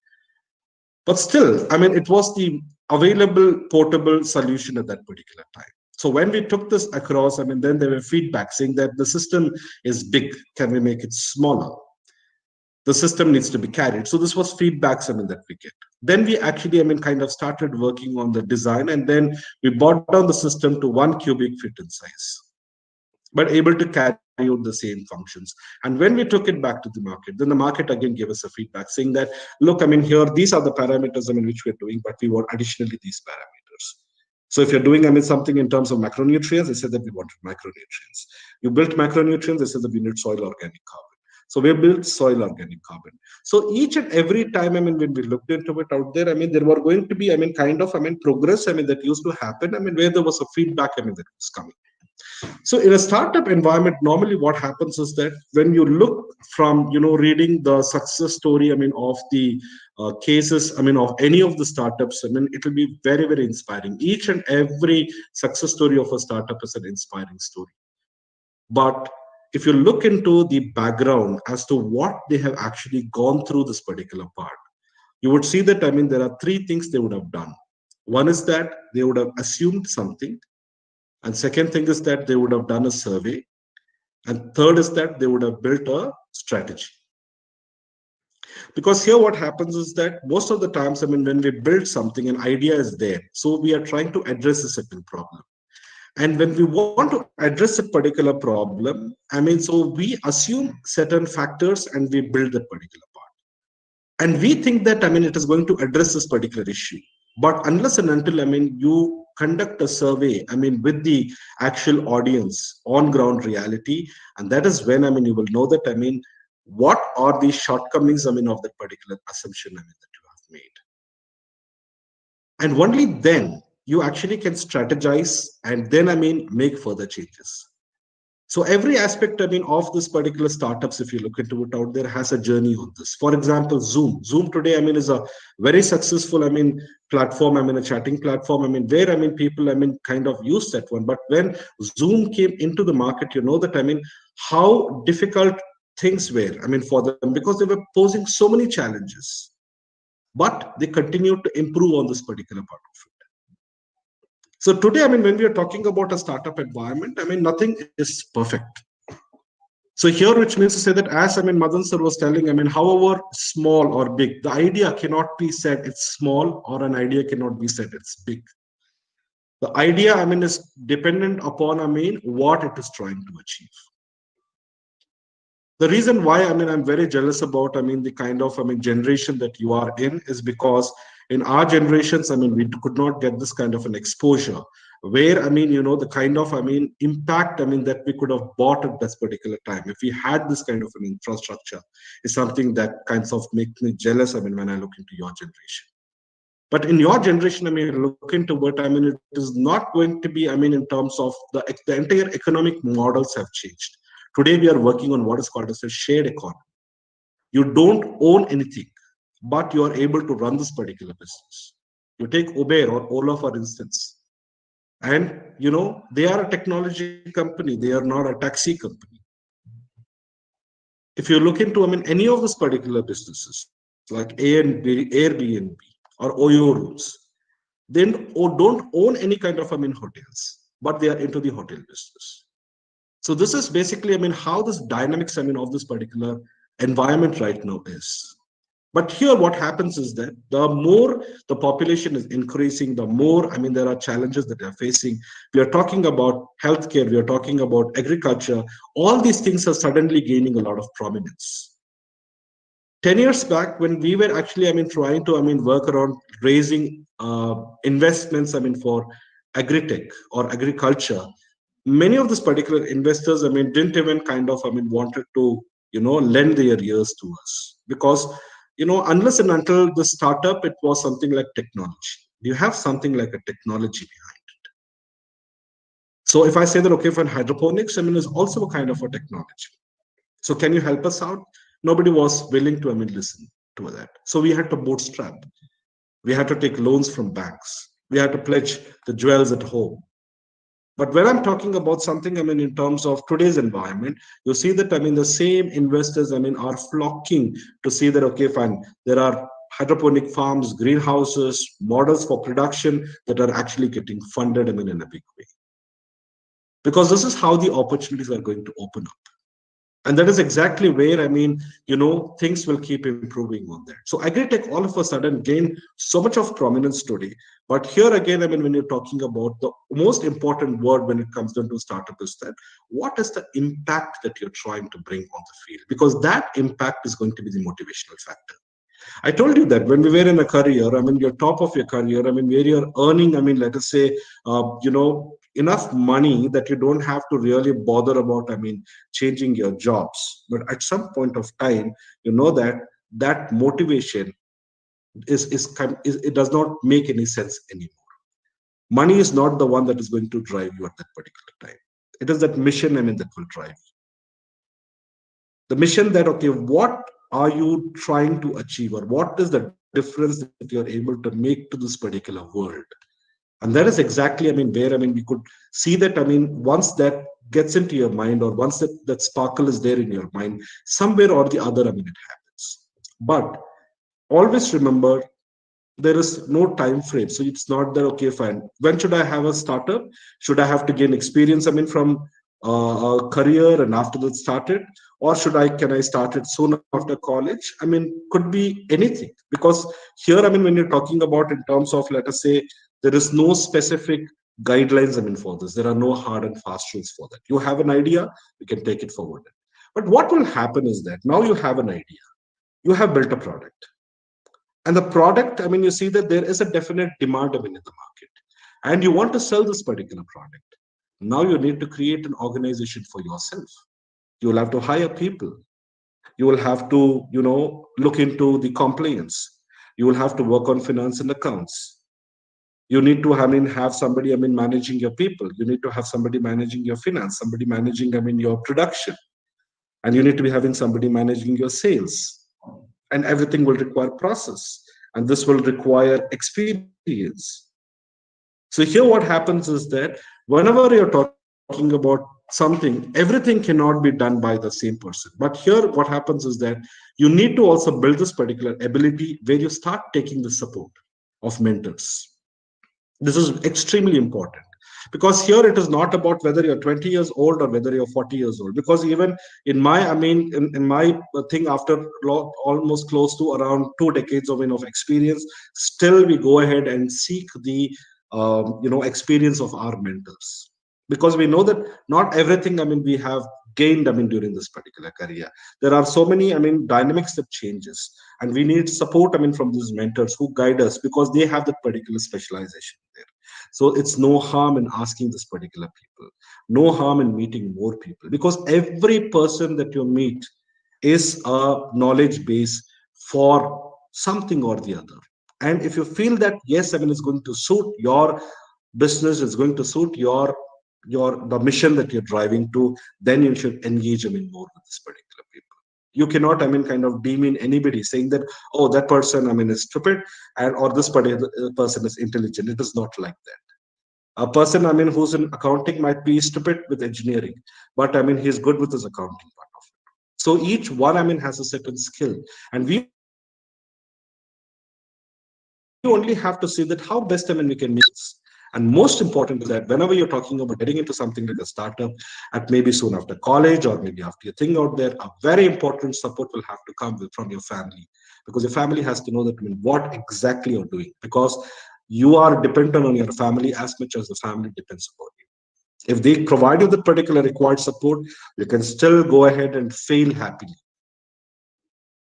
But still, it was the available portable solution at that particular time. So when we took this across, then there were feedback saying that the system is big. Can we make it smaller? The system needs to be carried. So this was feedbacks, that we get. Then we actually, kind of started working on the design, and then we brought down the system to 1 cubic feet in size, but able to carry out the same functions. And when we took it back to the market, then the market again gave us a feedback saying that, look, here, these are the parameters, which we're doing, but we want additionally these parameters. So if you're doing, something in terms of macronutrients, they said that we wanted macronutrients. You built macronutrients, they said that we need soil organic carbon. So we built soil organic carbon. So each and every time, when we looked into it out there, there were going to be, progress, that used to happen, where there was a feedback, that was coming. So in a startup environment, normally what happens is that when you look from, reading the success story, of the cases, of any of the startups, it will be very, very inspiring. Each and every success story of a startup is an inspiring story. But if you look into the background as to what they have actually gone through this particular part, you would see that, there are 3 things they would have done. One is that they would have assumed something. And second thing is that they would have done a survey. And third is that they would have built a strategy. Because here what happens is that most of the times, when we build something, an idea is there. So we are trying to address a certain problem. And when we want to address a particular problem, so we assume certain factors and we build that particular part. And we think that, it is going to address this particular issue. But unless and until, you conduct a survey, with the actual audience, on ground reality, and that is when, you will know that, what are the shortcomings, of that particular assumption, that you have made. And only then you actually can strategize and then, make further changes. So every aspect, of this particular startups, if you look into it out there, has a journey on this. For example, Zoom. Zoom today, is a very successful, platform, a chatting platform, where, people, kind of use that one. But when Zoom came into the market, you know that, how difficult things were, for them, because they were posing so many challenges. But they continued to improve on this particular part of it. So today, when we are talking about a startup environment, nothing is perfect. So here, which means to say that, as Madan sir was telling, however small or big, the idea cannot be said it's small, or an idea cannot be said it's big. The idea, is dependent upon, what it is trying to achieve. The reason why, I'm very jealous about, the kind of, generation that you are in is because in our generations, we could not get this kind of an exposure where, the kind of, impact, that we could have bought at this particular time. If we had this kind of an infrastructure, is something that kinds of makes me jealous, when I look into your generation. But in your generation, look into it, it is not going to be, in terms of the entire economic models have changed. Today, we are working on what is called as a shared economy. You don't own anything, but you are able to run this particular business. You take Uber or Ola, for instance. And they are a technology company, they are not a taxi company. If you look into, any of these particular businesses like Airbnb or Oyo rooms, they don't own any kind of hotels, but they are into the hotel business. So this is basically how this dynamics of this particular environment right now is. But here what happens is that the more the population is increasing, the more there are challenges that they are facing. We are talking about healthcare, we are talking about agriculture. All these things are suddenly gaining a lot of prominence. 10 years back, when we were actually trying to work around raising investments for agri-tech or agriculture, many of these particular investors didn't even kind of wanted to lend their ears to us, because unless and until the startup, it was something like technology. You have something like a technology behind it. So if I say that, okay, for hydroponics is also a kind of a technology, so can you help us out? Nobody was willing to listen to that. So we had to bootstrap, we had to take loans from banks, we had to pledge the jewels at home. But when I'm talking about something, in terms of today's environment, you see that, the same investors, are flocking to see that, okay, fine, there are hydroponic farms, greenhouses, models for production that are actually getting funded, in a big way. Because this is how the opportunities are going to open up. And that is exactly where things will keep improving on that. So agri-tech all of a sudden gained so much of prominence today. But here again, when you're talking about the most important word when it comes down to startup is that what is the impact that you're trying to bring on the field? Because that impact is going to be the motivational factor. I told you that when we were in a career, you're top of your career, where you're earning, let us say, enough money that you don't have to really bother about, changing your jobs. But at some point of time, that motivation it does not make any sense anymore. Money is not the one that is going to drive you at that particular time. It is that mission, that will drive you. The mission that, okay, what are you trying to achieve, or what is the difference that you're able to make to this particular world? And that is exactly where we could see that once that gets into your mind, or once that sparkle is there in your mind, somewhere or the other it happens. But always remember, there is no time frame. So it's not that, okay, fine, when should I have a startup? Should I have to gain experience from a career and after that started, or can I start it soon after college? Could be anything. Because here when you're talking about in terms of, let us say, there is no specific guidelines for this. There are no hard and fast rules for that. You have an idea, you can take it forward. But what will happen is that now you have an idea, you have built a product, and the product, you see that there is a definite demand in the market, and you want to sell this particular product. Now you need to create an organization for yourself. You will have to hire people. You will have to, look into the compliance. You will have to work on finance and accounts. You need to, have somebody, managing your people. You need to have somebody managing your finance, somebody managing, your production. And you need to be having somebody managing your sales. And everything will require process. And this will require experience. So here what happens is that whenever you're talking about something, everything cannot be done by the same person. But here what happens is that you need to also build this particular ability where you start taking the support of mentors. This is extremely important, because here it is not about whether you're 20 years old or whether you're 40 years old. Because even in my, in my thing, after almost close to around 2 decades of experience, still we go ahead and seek the experience of our mentors, because we know that not everything we have gained during this particular career. There are so many dynamics that changes, and we need support from these mentors who guide us, because they have that particular specialization there. So it's no harm in asking this particular people, no harm in meeting more people, because every person that you meet is a knowledge base for something or the other. And if you feel that, yes, it's going to suit your business, it's going to suit your the mission that you're driving to, then you should engage more with this particular people. You cannot kind of demean anybody saying that, oh, that person is stupid, and or this particular person is intelligent. It is not like that. A person, I mean, who's in accounting might be stupid with engineering, but I mean, he's good with his accounting part of it. So each one, I mean, has a certain skill, and we only have to see that how best, I mean, we can make this. And most important is that whenever you're talking about getting into something like a startup, at maybe soon after college or maybe after you think out there, a very important support will have to come from your family, because your family has to know that, I mean, what exactly you're doing, because you are dependent on your family as much as the family depends upon you. If they provide you the particular required support, you can still go ahead and fail happily.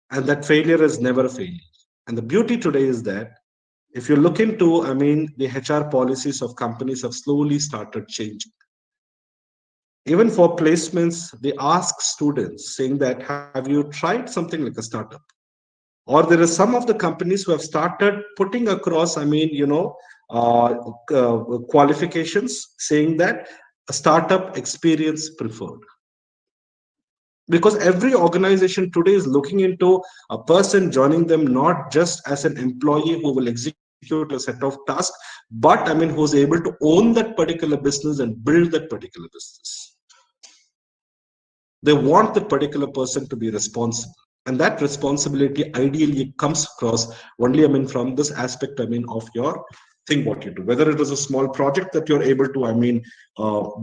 And that failure is never a failure. And the beauty today is that if you look into, I mean, the HR policies of companies have slowly started changing. Even for placements, they ask students saying that, have you tried something like a startup? Or there is some of the companies who have started putting across, I mean, uh, qualifications saying that a startup experience preferred, because every organization today is looking into a person joining them not just as an employee who will execute a set of tasks, but I mean, who's able to own that particular business and build that particular business. They want the particular person to be responsible, and that responsibility ideally comes across only, I mean, from this aspect, I mean, of your thing what you do, whether it is a small project that you're able to, I mean,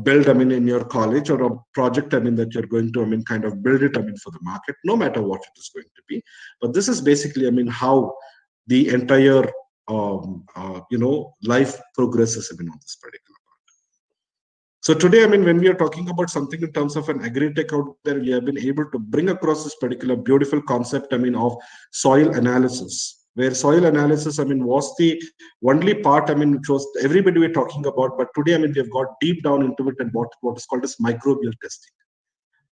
build, I mean, in your college, or a project, I mean, that you're going to, I mean, kind of build it, I mean, for the market, no matter what it is going to be. But this is basically, I mean, how the entire life progresses, I mean, on this particular. So today, I mean, when we are talking about something in terms of an agri-tech out there, we have been able to bring across this particular beautiful concept, I mean, of soil analysis, where soil analysis, I mean, was the only part, I mean, which was everybody were talking about. But today, I mean, we have got deep down into it, and what is called as microbial testing.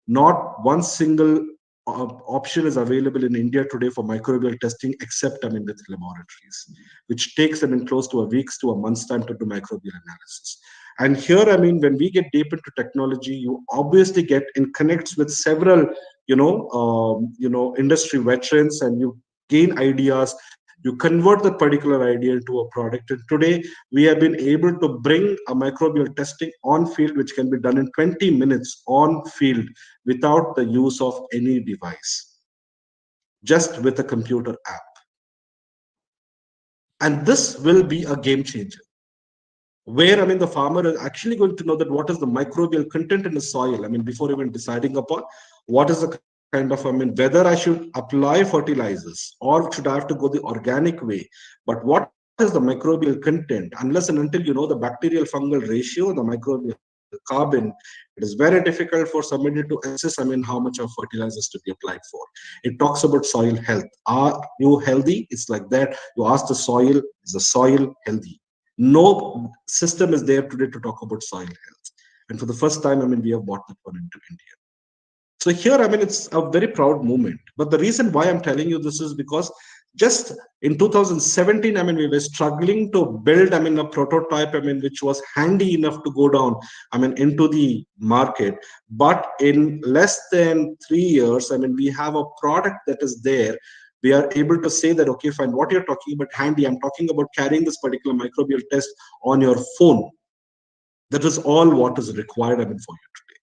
Not one single option is available in India today for microbial testing, except, I mean, with laboratories, which takes, I mean, close to a week's to a month's time to do microbial analysis. And here, I mean, when we get deep into technology, you obviously get in connects with several, industry veterans, and you gain ideas. You convert that particular idea into a product. And today, we have been able to bring a microbial testing on field, which can be done in 20 minutes on field without the use of any device, just with a computer app. And this will be a game changer, where, I mean, the farmer is actually going to know that what is the microbial content in the soil, I mean, before even deciding upon what is the kind of, I mean, whether I should apply fertilizers or should I have to go the organic way. But what is the microbial content? Unless and until you know the bacterial fungal ratio, the microbial carbon, it is very difficult for somebody to assess, I mean, how much of fertilizers to be applied for. It talks about soil health. Are you healthy? It's like that. You ask the soil, is the soil healthy? No system is there today to talk about soil health. And for the first time, I mean, we have brought that one into India. So here, I mean, it's a very proud moment. But the reason why I'm telling you this is because just in 2017, I mean, we were struggling to build, I mean, a prototype, I mean, which was handy enough to go down, I mean, into the market. But in less than 3 years, I mean, we have a product that is there. We are able to say that, okay, fine, what you're talking about handy, I'm talking about carrying this particular microbial test on your phone. That is all what is required, I mean, for you today.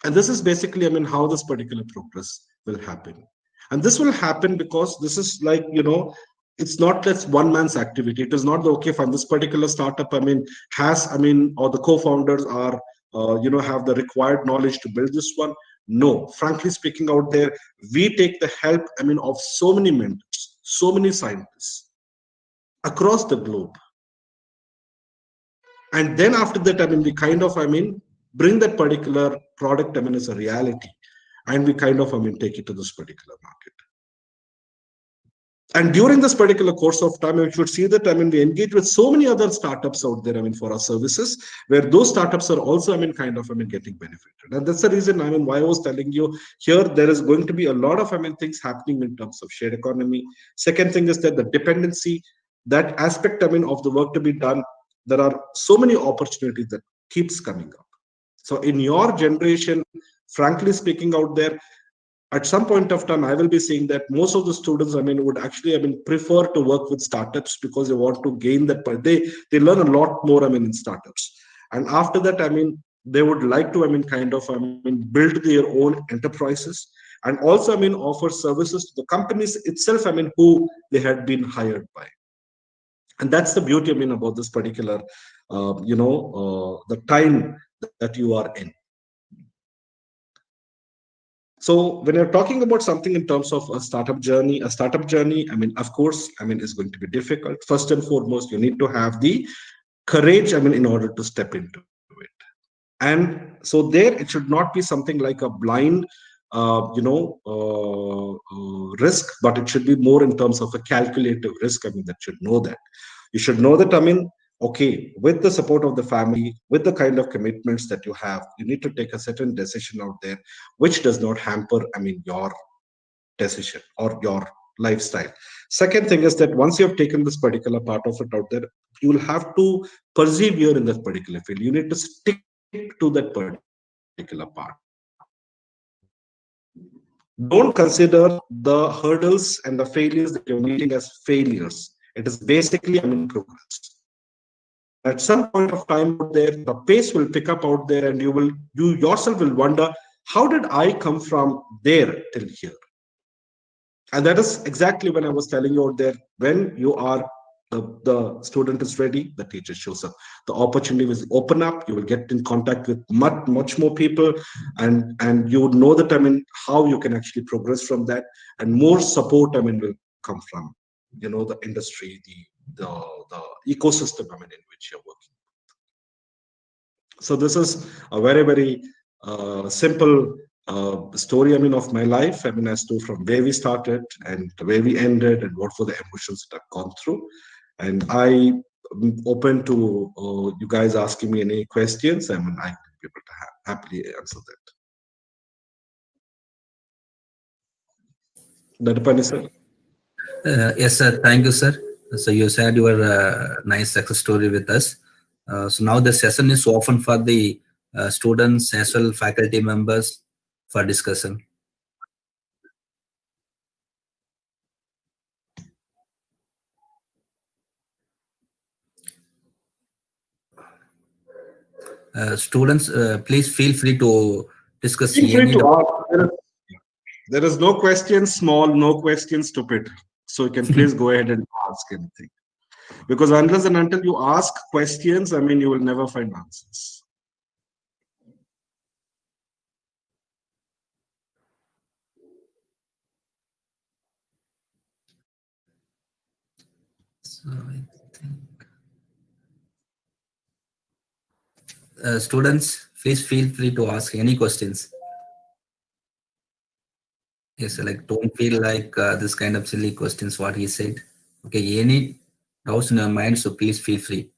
And this is basically, I mean, how this particular progress will happen. And this will happen because this is like, it's not just one man's activity. It is not the, okay, fine, this particular startup, I mean, has, I mean, or the co-founders are, have the required knowledge to build this one. No, frankly speaking, out there, we take the help, I mean, of so many mentors, so many scientists across the globe. And then after that, I mean, we kind of, I mean, bring that particular product, I mean, as a reality. And we kind of, I mean, take it to this particular market. And during this particular course of time, you should see that, I mean, we engage with so many other startups out there, I mean, for our services, where those startups are also, I mean, kind of, I mean, getting benefited. And that's the reason, I mean, why I was telling you here, there is going to be a lot of, I mean, things happening in terms of shared economy. Second thing is that the dependency, that aspect, I mean, of the work to be done, there are so many opportunities that keeps coming up. So in your generation, frankly speaking, out there, at some point of time, I will be seeing that most of the students, would actually, prefer to work with startups because they want to gain that. They learn a lot more, in startups. And after that, they would like to, build their own enterprises, and also, offer services to the companies itself, who they had been hired by. And that's the beauty, about this particular, the time that you are in. So when you're talking about something in terms of a startup journey, of course, is going to be difficult. First and foremost, you need to have the courage, in order to step into it. And so there, it should not be something like a blind, risk, but it should be more in terms of a calculative risk. That should know that. You should know that, okay, with the support of the family, with the kind of commitments that you have, you need to take a certain decision out there, which does not hamper, your decision or your lifestyle. Second thing is that once you have taken this particular part of it out there, you will have to persevere in that particular field. You need to stick to that particular part. Don't consider the hurdles and the failures that you're meeting as failures. It is basically, progress. At some point of time out there, the pace will pick up out there, and you yourself will wonder, how did I come from there till here? And that is exactly when I was telling you out there, when you are the student is ready, the teacher shows up. The opportunity will open up. You will get in contact with much more people, and you would know that how you can actually progress from that, and more support will come from the industry, the ecosystem in which you're working. So this is a very, very simple story of my life, as to from where we started and where we ended, and what were the emotions that I've gone through. And I'm open to you guys asking me any questions. I can be able to happily answer that. Dadapani sir. Yes, sir. Thank you, sir. So you shared your nice success story with us. So now the session is open for the students as well faculty members for discussion. Students, please feel free to discuss. There is no question small, no question stupid. So you can please go ahead and ask anything. Because unless and until you ask questions, you will never find answers. So I think students, please feel free to ask any questions. Yes, like don't feel like this kind of silly questions what he said. Okay, any doubts in your mind, so please feel free.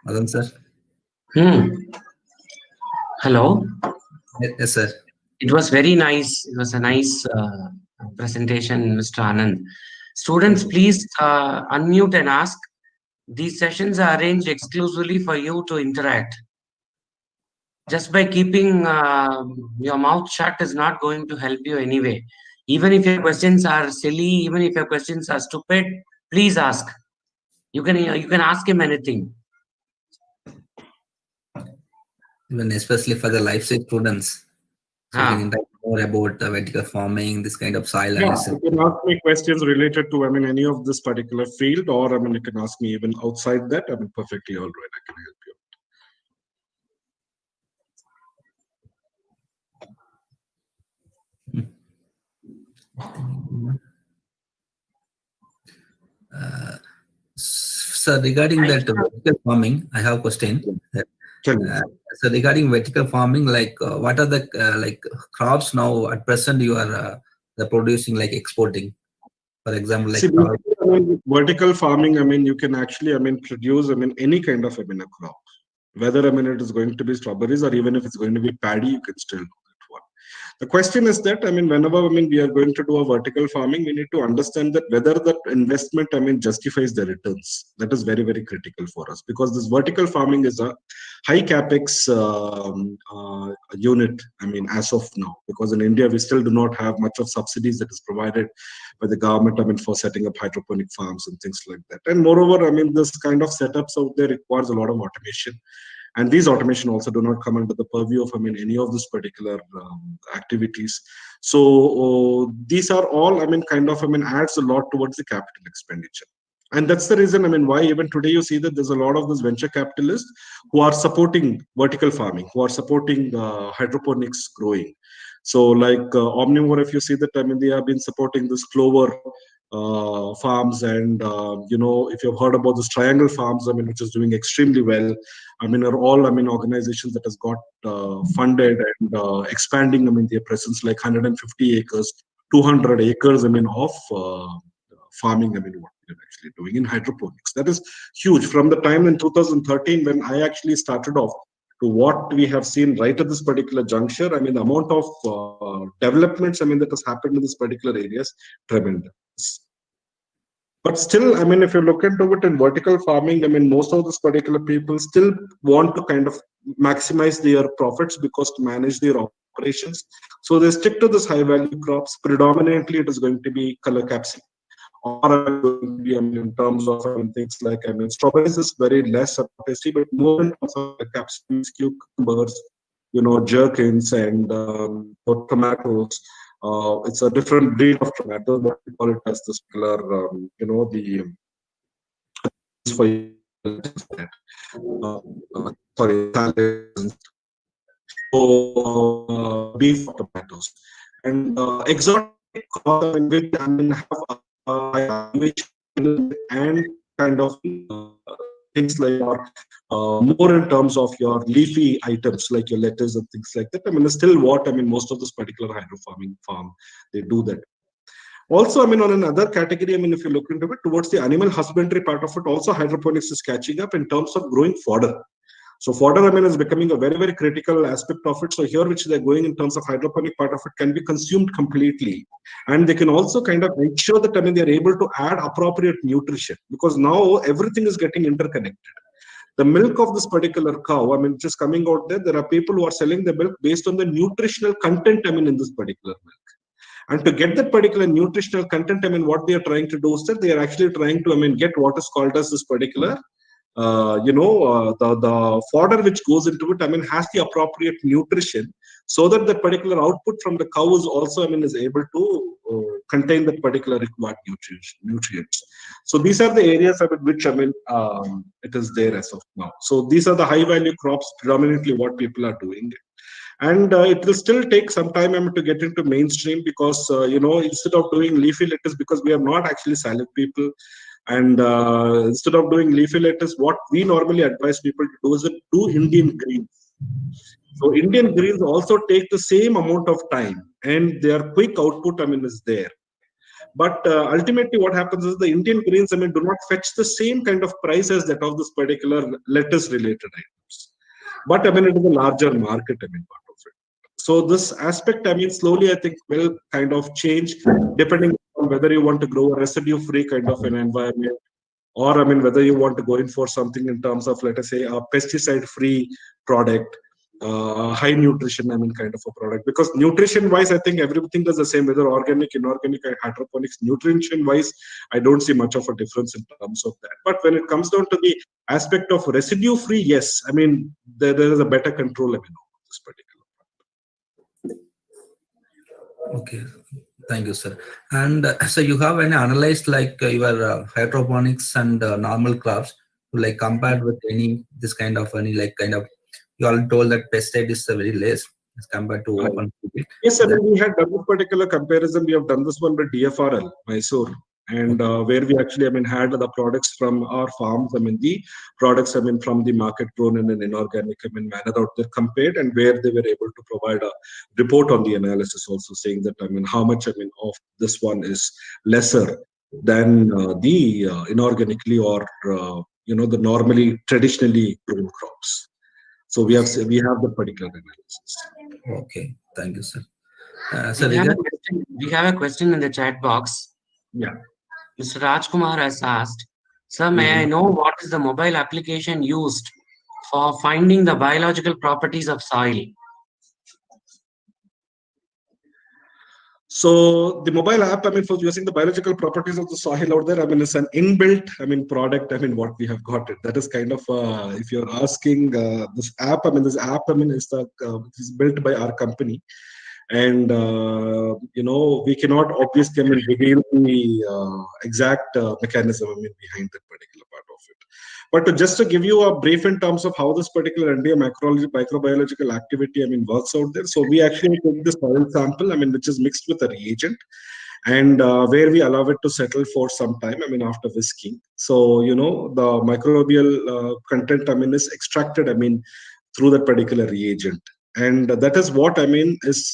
Madan sir. Hello. Yes, sir. It was very nice. It was a nice presentation, Mr. Anand. Students, please unmute and ask. These sessions are arranged exclusively for you to interact. Just by keeping your mouth shut is not going to help you anyway. Even if your questions are silly, even if your questions are stupid, please ask. You can ask him anything. Even especially for the life science students. So you can interact more about vertical farming, this kind of soil analysis. You can ask me questions related to any of this particular field, or you can ask me even outside that. Perfectly all right. I can help you. So regarding that vertical farming, I have a question. So regarding vertical farming, like what are the like crops now at present you are producing, like exporting? For example, like vertical farming, you can actually produce any kind of a crop. Whether it is going to be strawberries, or even if it's going to be paddy, you can still do that one. The question is that, I mean, whenever, I mean, we are going to do a vertical farming, we need to understand that whether that investment, I mean, justifies the returns. That is very, very critical for us, because this vertical farming is a high capex unit, I mean, as of now, because in India, we still do not have much of subsidies that is provided by the government, I mean, for setting up hydroponic farms and things like that. And moreover, I mean, this kind of setups out there requires a lot of automation. And these automation also do not come under the purview of, I mean, any of these particular activities. So these are all, I mean, kind of, I mean, adds a lot towards the capital expenditure. And that's the reason, I mean, why even today you see that there's a lot of these venture capitalists who are supporting vertical farming, who are supporting hydroponics growing. So like Omnivore, if you see that, I mean, they have been supporting this clover farms, and you know, if you've heard about this triangle farms, I mean, which is doing extremely well, I mean, are all, I mean, organizations that has got funded and expanding, I mean, their presence, like 150 acres, 200 acres, I mean, of farming, I mean, what we're actually doing in hydroponics. That is huge. From the time in 2013 when I actually started off to what we have seen right at this particular juncture, I mean, the amount of developments, I mean, that has happened in this particular areas, tremendous. But still, I mean, if you look into it in vertical farming, I mean, most of these particular people still want to kind of maximize their profits, because to manage their operations. So they stick to this high value crops. Predominantly, it is going to be color capsicum, or going to be, I mean, in terms of, I mean, things like, I mean, strawberries is very less tasty, but more in terms of capsicums, cucumbers, you know, gherkins, and tomatoes. It's a different breed of tomato, what we call it as this color, you know, the for sorry, salads, beef tomatoes, and exotic crops, which, I mean, have which and kind of things like more in terms of your leafy items like your lettuce and things like that. I mean, still what, I mean, most of this particular hydro farming farm, they do that. Also, I mean, on another category, I mean, if you look into it, towards the animal husbandry part of it, also hydroponics is catching up in terms of growing fodder. So fodder, I mean, is becoming a very, very critical aspect of it. So here, which they're going in terms of hydroponic part of it, can be consumed completely. And they can also kind of ensure that, I mean, they're able to add appropriate nutrition, because now everything is getting interconnected. The milk of this particular cow, I mean, just coming out there are people who are selling the milk based on the nutritional content, I mean, in this particular milk. And to get that particular nutritional content, I mean, what they are trying to do is that they are actually trying to, I mean, get what is called as this particular the fodder which goes into it, I mean, has the appropriate nutrition, so that the particular output from the cow is also, I mean, is able to contain that particular required nutrients. So these are the areas, I mean, which, I mean, it is there as of now. So these are the high value crops, predominantly what people are doing. And it will still take some time, I mean, to get into mainstream, because you know, instead of doing leafy lettuce, because we are not actually salad people, and instead of doing leafy lettuce, what we normally advise people to do is to do Indian greens. So Indian greens also take the same amount of time, and their quick output, I mean, is there. But ultimately, what happens is the Indian greens, I mean, do not fetch the same kind of price as that of this particular lettuce-related items. But I mean, it is a larger market, I mean, part of it. So this aspect, I mean, slowly, I think, will kind of change depending on whether you want to grow a residue-free kind of an environment, or, I mean, whether you want to go in for something in terms of, let us say, a pesticide-free product, high nutrition, I mean, kind of a product. Because nutrition-wise, I think everything is the same, whether organic, inorganic, or hydroponics. Nutrition-wise, I don't see much of a difference in terms of that. But when it comes down to the aspect of residue-free, yes, I mean, there is a better control, I mean, of this particular. Okay, thank you, sir. And so you have any analyzed like your hydroponics and normal crops, like compared with any this kind of any like kind of, you all told that pesticide is very less as compared to open field. Yes, I mean, we had done this particular comparison. We have done this one with DFRL, Mysore, and where we actually, I mean, had the products from our farms, I mean, the products, I mean, from the market grown in an inorganic, I mean, manner out there compared, and where they were able to provide a report on the analysis also saying that, I mean, how much, I mean, of this one is lesser than the inorganically or, you know, the normally traditionally grown crops. So we have the particular analysis. Okay, thank you, sir. So we have a question in the chat box. Yeah. Mr. Rajkumar has asked, sir, may I know what is the mobile application used for finding the biological properties of soil? So the mobile app, I mean, for using the biological properties of the soil out there, I mean, it's an inbuilt, I mean, product. I mean, what we have got it. That is kind of, if you're asking this app, I mean, is built by our company, and we cannot obviously, I mean, reveal the exact mechanism, I mean, behind that particular part of it. But just to give you a brief in terms of how this particular NDA microbiological activity, I mean, works out there. So we actually take the soil sample, I mean, which is mixed with a reagent, and where we allow it to settle for some time, I mean, after whisking. So, the microbial content, I mean, is extracted, I mean, through that particular reagent. And that is what I mean is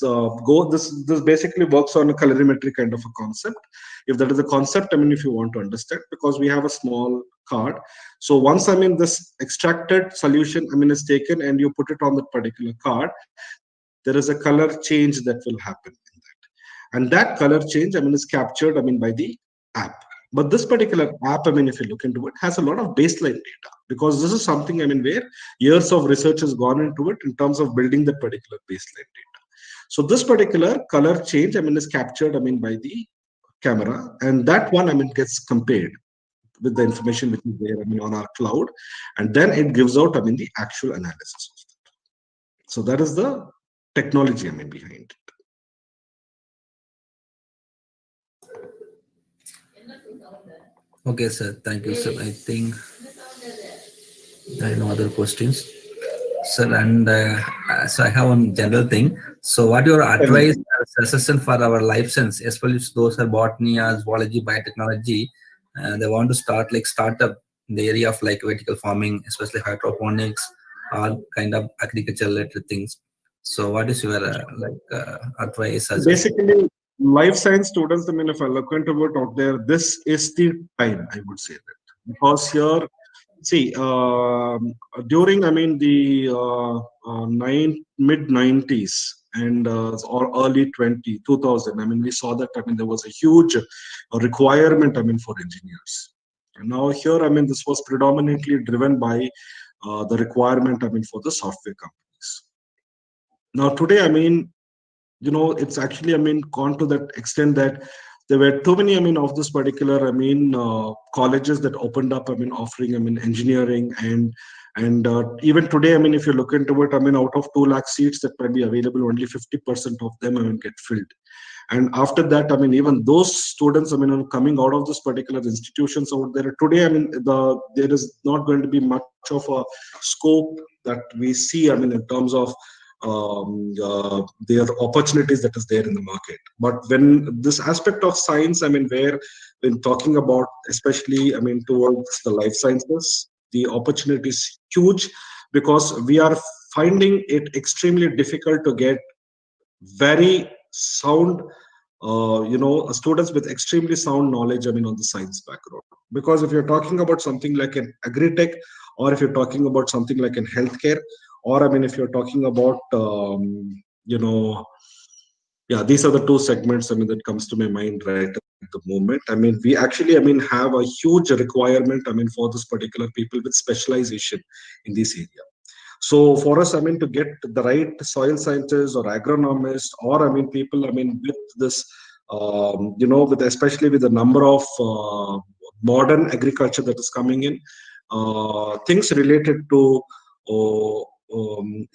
this basically works on a calorimetry kind of a concept. If that is a concept, I mean, if you want to understand, because we have a small card. So once I mean this extracted solution, I mean, is taken and you put it on that particular card, there is a color change that will happen in that. And that color change, I mean, is captured, I mean, by the app. But this particular app, I mean, if you look into it, has a lot of baseline data, because this is something, I mean, where years of research has gone into it in terms of building that particular baseline data. So this particular color change, I mean, is captured, I mean, by the camera, and that one, I mean, gets compared with the information which is there, I mean, on our cloud, and then it gives out, I mean, the actual analysis of that. So that is the technology, I mean, behind it. Okay, sir. Thank you, sir. I think there are no other questions, sir. And so I have one general thing. So, what your advice as assistant for our life science, especially those are botany, zoology, biotechnology, they want to start startup in the area of like vertical farming, especially hydroponics or kind of agriculture related things. So, what is your advice? As Basically, life science students, I mean, if I look into it out there, this is the time, I would say that. Because here, see, during, I mean, the mid 90s and or early 2000, I mean, we saw that, I mean, there was a huge requirement, I mean, for engineers. And now here, I mean, this was predominantly driven by the requirement, I mean, for the software companies. Now, today, I mean, it's actually, I mean, gone to that extent that there were too many, I mean, of this particular, I mean, colleges that opened up, I mean, offering, I mean, engineering and even today, I mean, if you look into it, I mean, out of 2 lakh seats that might be available, only 50% of them, I mean, get filled. And after that, I mean, even those students, I mean, are coming out of this particular institutions out there today, I mean, there is not going to be much of a scope that we see, I mean, in terms of their opportunities that is there in the market. But when this aspect of science, I mean, where when talking about, especially, I mean, towards the life sciences, the opportunity is huge, because we are finding it extremely difficult to get very sound, students with extremely sound knowledge, I mean, on the science background. Because if you're talking about something like an agri-tech, or if you're talking about something like in healthcare, or I mean, if you're talking about, these are the 2 segments, I mean, that comes to my mind right at the moment. I mean, we actually, I mean, have a huge requirement, I mean, for this particular people with specialization in this area. So for us, I mean, to get the right soil scientists or agronomists, or I mean, people, I mean, with this, with especially with the number of modern agriculture that is coming in, things related to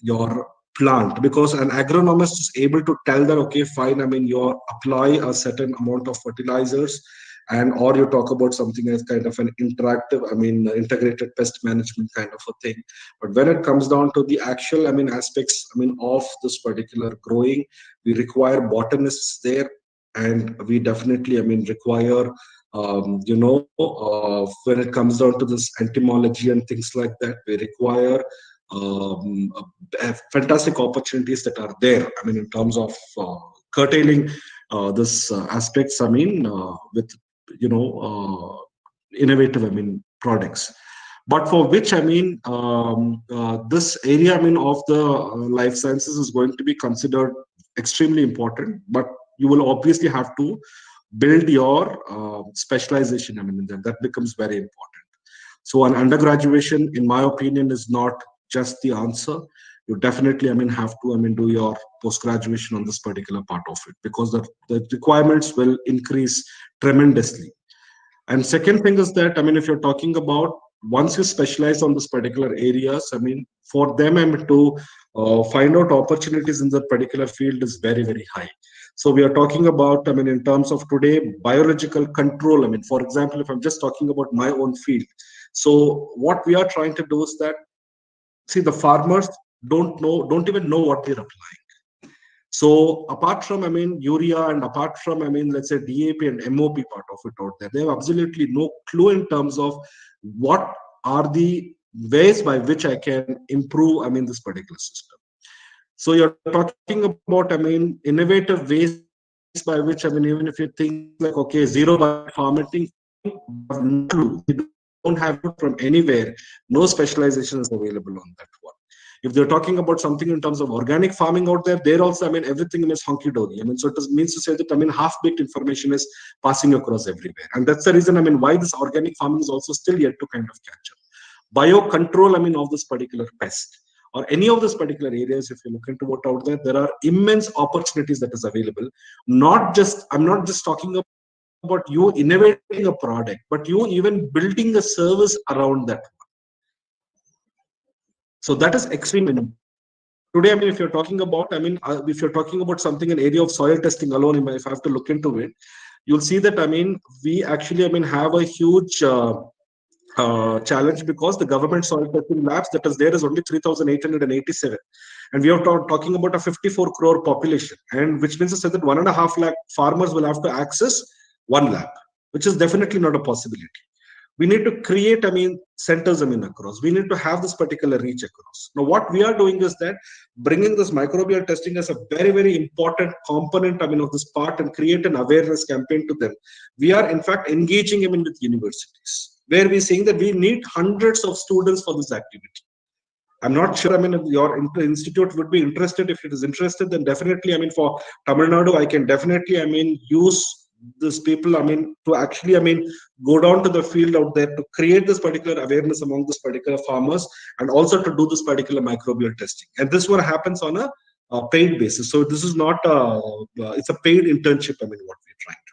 your plant, because an agronomist is able to tell that, okay, fine, I mean, you apply a certain amount of fertilizers, and or you talk about something as kind of an interactive, I mean, integrated pest management kind of a thing. But when it comes down to the actual, I mean, aspects, I mean, of this particular growing, we require botanists there, and we definitely, I mean, require when it comes down to this entomology and things like that, we require fantastic opportunities that are there, I mean, in terms of curtailing this aspects, I mean, with innovative, I mean, products. But for which, I mean, this area, I mean, of the life sciences is going to be considered extremely important, but you will obviously have to build your specialization. I mean, in that becomes very important. So an undergraduation, in my opinion, is not just the answer. You definitely, I mean, have to, I mean, do your post-graduation on this particular part of it, because the requirements will increase tremendously. And second thing is that, I mean, if you're talking about once you specialize on this particular areas, I mean, for them, I mean, to find out opportunities in that particular field is very, very high. So we are talking about, I mean, in terms of today, biological control. I mean, for example, if I'm just talking about my own field. So what we are trying to do is that, see, the farmers don't even know what they're applying. So apart from, I mean, urea, and apart from, I mean, let's say DAP and MOP part of it out there, they have absolutely no clue in terms of what are the ways by which I can improve, I mean, this particular system. So you're talking about, I mean, innovative ways by which, I mean, even if you think like, okay, zero budget farming, no clue. They don't have input from anywhere. No specialization is available on that one. If they're talking about something in terms of organic farming out there, there also, I mean, everything is hunky-dory. I mean, so it means to say that, I mean, half-baked information is passing across everywhere. And that's the reason, I mean, why this organic farming is also still yet to kind of catch up. Biocontrol, I mean, of this particular pest or any of these particular areas, if you look into what out there, there are immense opportunities that is available. I'm not just talking about you innovating a product, but you even building a service around that. So that is extremely important. Today, I mean, if you're talking about, I mean, if you're talking about something in area of soil testing alone, if I have to look into it, you'll see that, I mean, we actually, I mean, have a huge challenge, because the government soil testing labs that is there is only 3,887, and we are talking about a 54 crore population, and which means to say that 1.5 lakh farmers will have to access one lab, which is definitely not a possibility. We need to create, I mean, centers, I mean, across. We need to have this particular reach across. Now, what we are doing is that bringing this microbial testing as a very, very important component, I mean, of this part, and create an awareness campaign to them. We are, in fact, engaging them with universities, where we're saying that we need hundreds of students for this activity. I'm not sure, I mean, if your institute would be interested. If it is interested, then definitely, I mean, for Tamil Nadu, I can definitely, I mean, use these people, I mean, to actually, I mean, go down to the field out there to create this particular awareness among this particular farmers, and also to do this particular microbial testing. And this one happens on a paid basis. So this is not it's a paid internship, I mean, what we're trying to do.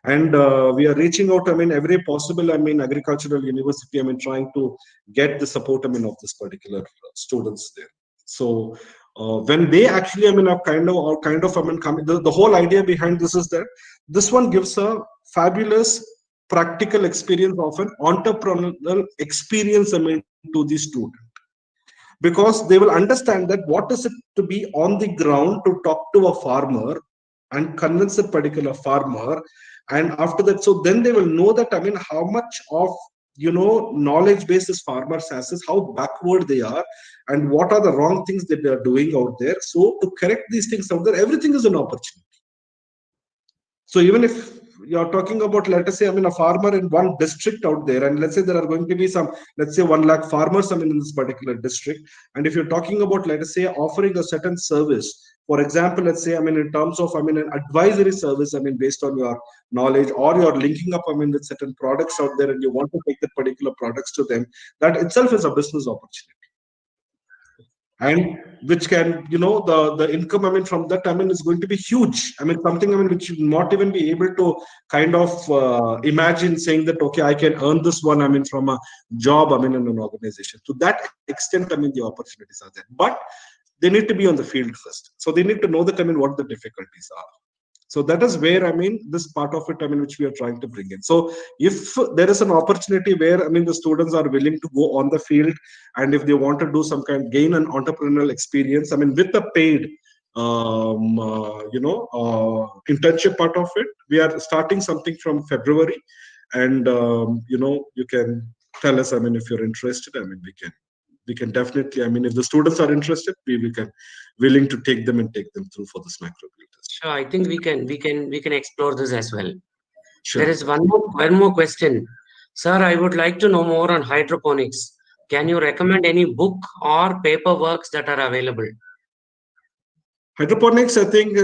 And we are reaching out, I mean, every possible, I mean, agricultural university, I mean, trying to get the support, I mean, of this particular students there. So when they actually, I mean, are kind of, I mean, coming, the whole idea behind this is that this one gives a fabulous practical experience of an entrepreneurial experience, I mean, to the student, because they will understand that what is it to be on the ground to talk to a farmer and convince a particular farmer. And after that, so then they will know that, I mean, how much of, you know, knowledge basis farmers has is how backward they are, and what are the wrong things that they are doing out there. So to correct these things out there, everything is an opportunity. So even if you're talking about, let us say, I mean, a farmer in one district out there, and let's say there are going to be some, let's say 1 lakh farmers, I mean, in this particular district. And if you're talking about, let us say, offering a certain service, for example, let's say, I mean, in terms of, I mean, an advisory service, I mean, based on your knowledge, or you're linking up, I mean, with certain products out there, and you want to take that particular products to them, that itself is a business opportunity. And which can, you know, the income, I mean, from that, I mean, is going to be huge. I mean, something, I mean, which you not even be able to kind of imagine saying that, okay, I can earn this one, I mean, from a job, I mean, in an organization. To that extent, I mean, the opportunities are there, but they need to be on the field first. So they need to know that, I mean, what the difficulties are. So that is where, I mean, this part of it, I mean, which we are trying to bring in. So if there is an opportunity where, I mean, the students are willing to go on the field, and if they want to do some kind, gain an entrepreneurial experience, I mean, with the paid, internship part of it, we are starting something from February. And, you know, you can tell us, I mean, if you're interested, I mean, we can definitely, I mean, if the students are interested, we can willing to take them and take them through for this microbial test. Sure, I think we can explore this as well. Sure. There is one more question. Sir, I would like to know more on hydroponics. Can you recommend any book or paperworks that are available? Hydroponics, I think,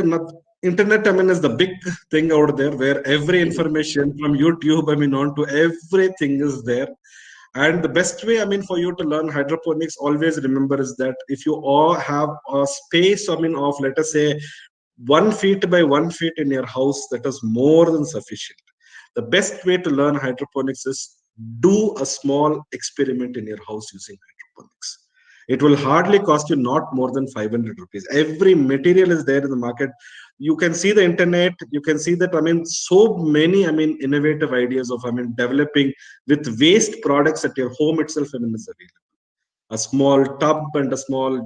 internet, I mean, is the big thing out there where every information from YouTube, I mean, on to everything is there. And the best way, I mean, for you to learn hydroponics, always remember is that if you all have a space, I mean, of, let us say, 1 feet by 1 feet in your house, that is more than sufficient. The best way to learn hydroponics is do a small experiment in your house using hydroponics. It will hardly cost you not more than 500 rupees. Every material is there in the market. You can see the internet. You can see that, I mean, so many, I mean, innovative ideas of, I mean, developing with waste products at your home itself, I mean, is available. A small tub and a small,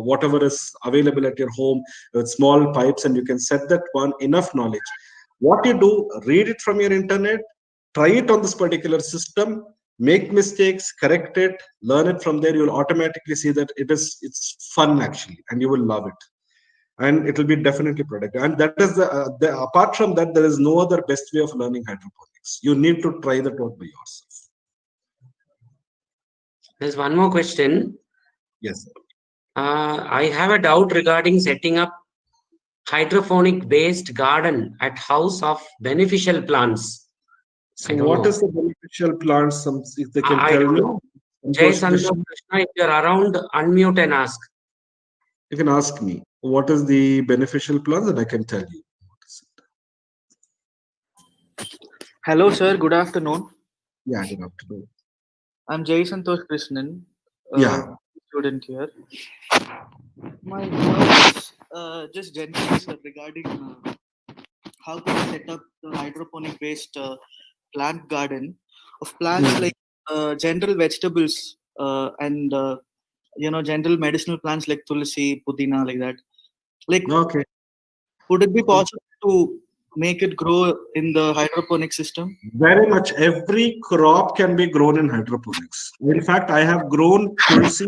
whatever is available at your home with small pipes, and you can set that one. Enough knowledge. What you do, read it from your internet, try it on this particular system, make mistakes, correct it, learn it from there. You'll automatically see that it's fun actually, and you will love it, and it will be definitely productive. And that is the apart from that, there is no other best way of learning hydroponics. You need to try that out by yourself. There's one more question. Yes. I have a doubt regarding setting up hydroponic based garden at house of beneficial plants. So what is the beneficial plants? Some, if they can I tell don't me. know. Jay Santosh Krishna, if you're around, unmute and ask. You can ask me what is the beneficial plants, and I can tell you. Hello, sir. Good afternoon. Yeah, good afternoon. I'm Jay Santosh Krishnan, Yeah. student here. My doubt is just generally, sir, regarding how to set up the hydroponic-based plant garden of plants like general vegetables and general medicinal plants like tulsi, pudina, like that. Like, Okay. would it be possible to make it grow in the hydroponic system? Very much. Every crop can be grown in hydroponics. In fact, I have grown tulsi.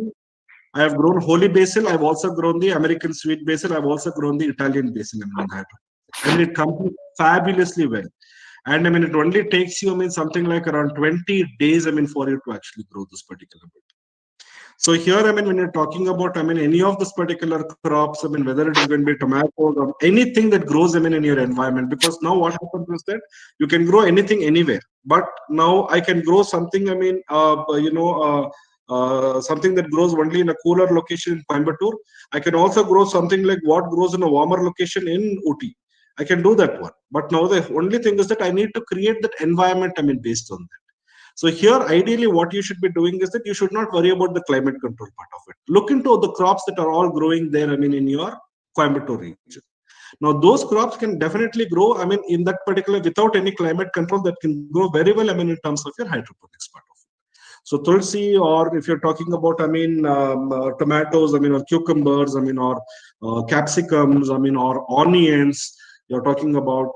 I have grown holy basil. I've also grown the American sweet basil. I've also grown the Italian basil, I mean, in hydroponics. I mean, it comes fabulously well. And I mean, it only takes you, I mean, something like around 20 days, I mean, for you to actually grow this particular bit. So here, I mean, when you're talking about, I mean, any of this particular crops, I mean, whether it is going to be tomatoes or anything that grows, I mean, in your environment, because now what happens is that you can grow anything anywhere. But now I can grow something, I mean, something that grows only in a cooler location in Coimbatore. I can also grow something like what grows in a warmer location in Uti. I can do that one. But now the only thing is that I need to create that environment, I mean, based on that. So here, ideally, what you should be doing is that you should not worry about the climate control part of it. Look into the crops that are all growing there, I mean, in your Coimbatore region. Now, those crops can definitely grow, I mean, in that particular, without any climate control, that can grow very well, I mean, in terms of your hydroponics part of it. So tulsi, or if you're talking about, I mean, tomatoes, I mean, or cucumbers, I mean, or capsicums, I mean, or onions, you're talking about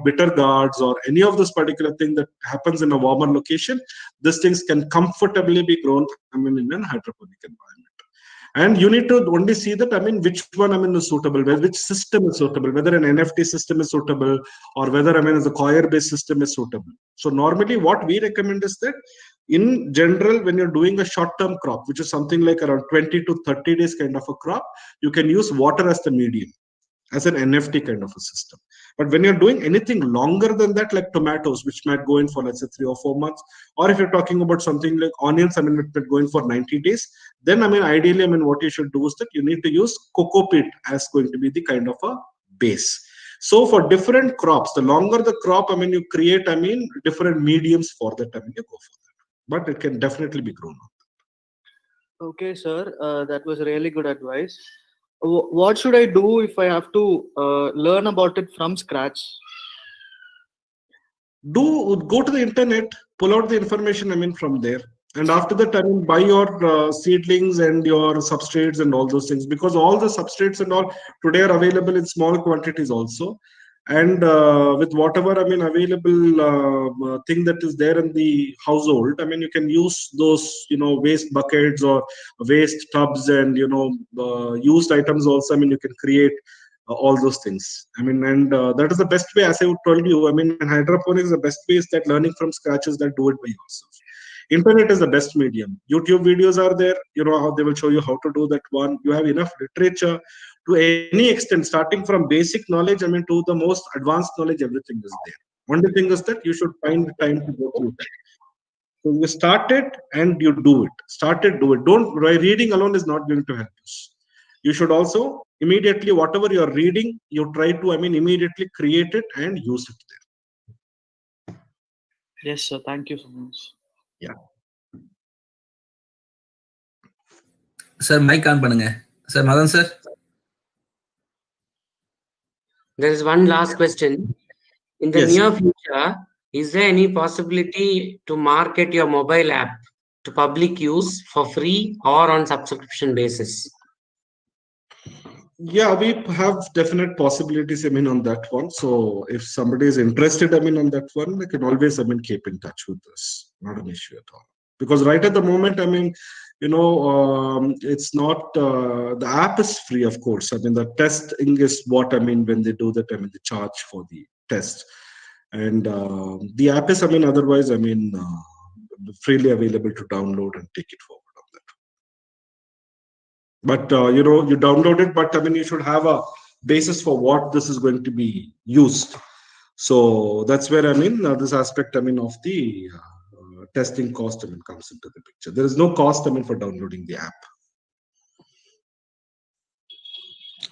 bitter gourds or any of this particular thing that happens in a warmer location, these things can comfortably be grown, I mean, in an hydroponic environment. And you need to only see that, I mean, which one, I mean, is suitable, which system is suitable, whether an NFT system is suitable, or whether, I mean, the coir based system is suitable. So normally what we recommend is that in general, when you're doing a short term crop, which is something like around 20 to 30 days kind of a crop, you can use water as the medium, as an NFT kind of a system. But when you're doing anything longer than that, like tomatoes, which might go in for, let's say, 3 or 4 months, or if you're talking about something like onions, I mean, it might go in for 90 days, then, I mean, ideally, I mean, what you should do is that you need to use coco peat as going to be the kind of a base. So for different crops, the longer the crop, I mean, you create, I mean, different mediums for that, I mean, you go for that. But it can definitely be grown on. Okay, sir. That was really good advice. What should I do if I have to learn about it from scratch? Go to the internet, pull out the information, I mean, from there. And after that, I mean, buy your seedlings and your substrates and all those things, because all the substrates and all today are available in small quantities also. And with whatever, I mean, available thing that is there in the household, I mean, you can use those, waste buckets or waste tubs and, used items also. I mean, you can create all those things. I mean, and that is the best way, as I would tell you. I mean, hydroponics, the best way is that learning from scratch is that do it by yourself. Internet is the best medium. YouTube videos are there. You know how they will show you how to do that one. You have enough literature to any extent, starting from basic knowledge, I mean, to the most advanced knowledge, everything is there. Only thing is that you should find the time to go through that. So you start it and you do it. Start it, do it. Don't reading alone is not going to help us. You should also immediately whatever you are reading, you try to, I mean, immediately create it and use it there. Yes, sir. Thank you so much. Yeah. Sir, mic on பண்ணுங்க. Sir, Madan sir. There is one last question. In the Yes. near future, is there any possibility to market your mobile app to public use for free or on subscription basis? Yeah, we have definite possibilities, I mean, on that one. So if somebody is interested, I mean, on that one, they can always, I mean, keep in touch with us. Not an issue at all. Because right at the moment, I mean, you know, it's not, the app is free, of course. I mean, the testing is what, I mean, when they do that, I mean, they charge for the test. And the app is, I mean, otherwise, I mean, freely available to download and take it forward on that. But, you know, you download it, but I mean, you should have a basis for what this is going to be used. So that's where, I mean, this aspect, I mean, of the testing cost, I mean, comes into the picture. There is no cost, I mean, for downloading the app.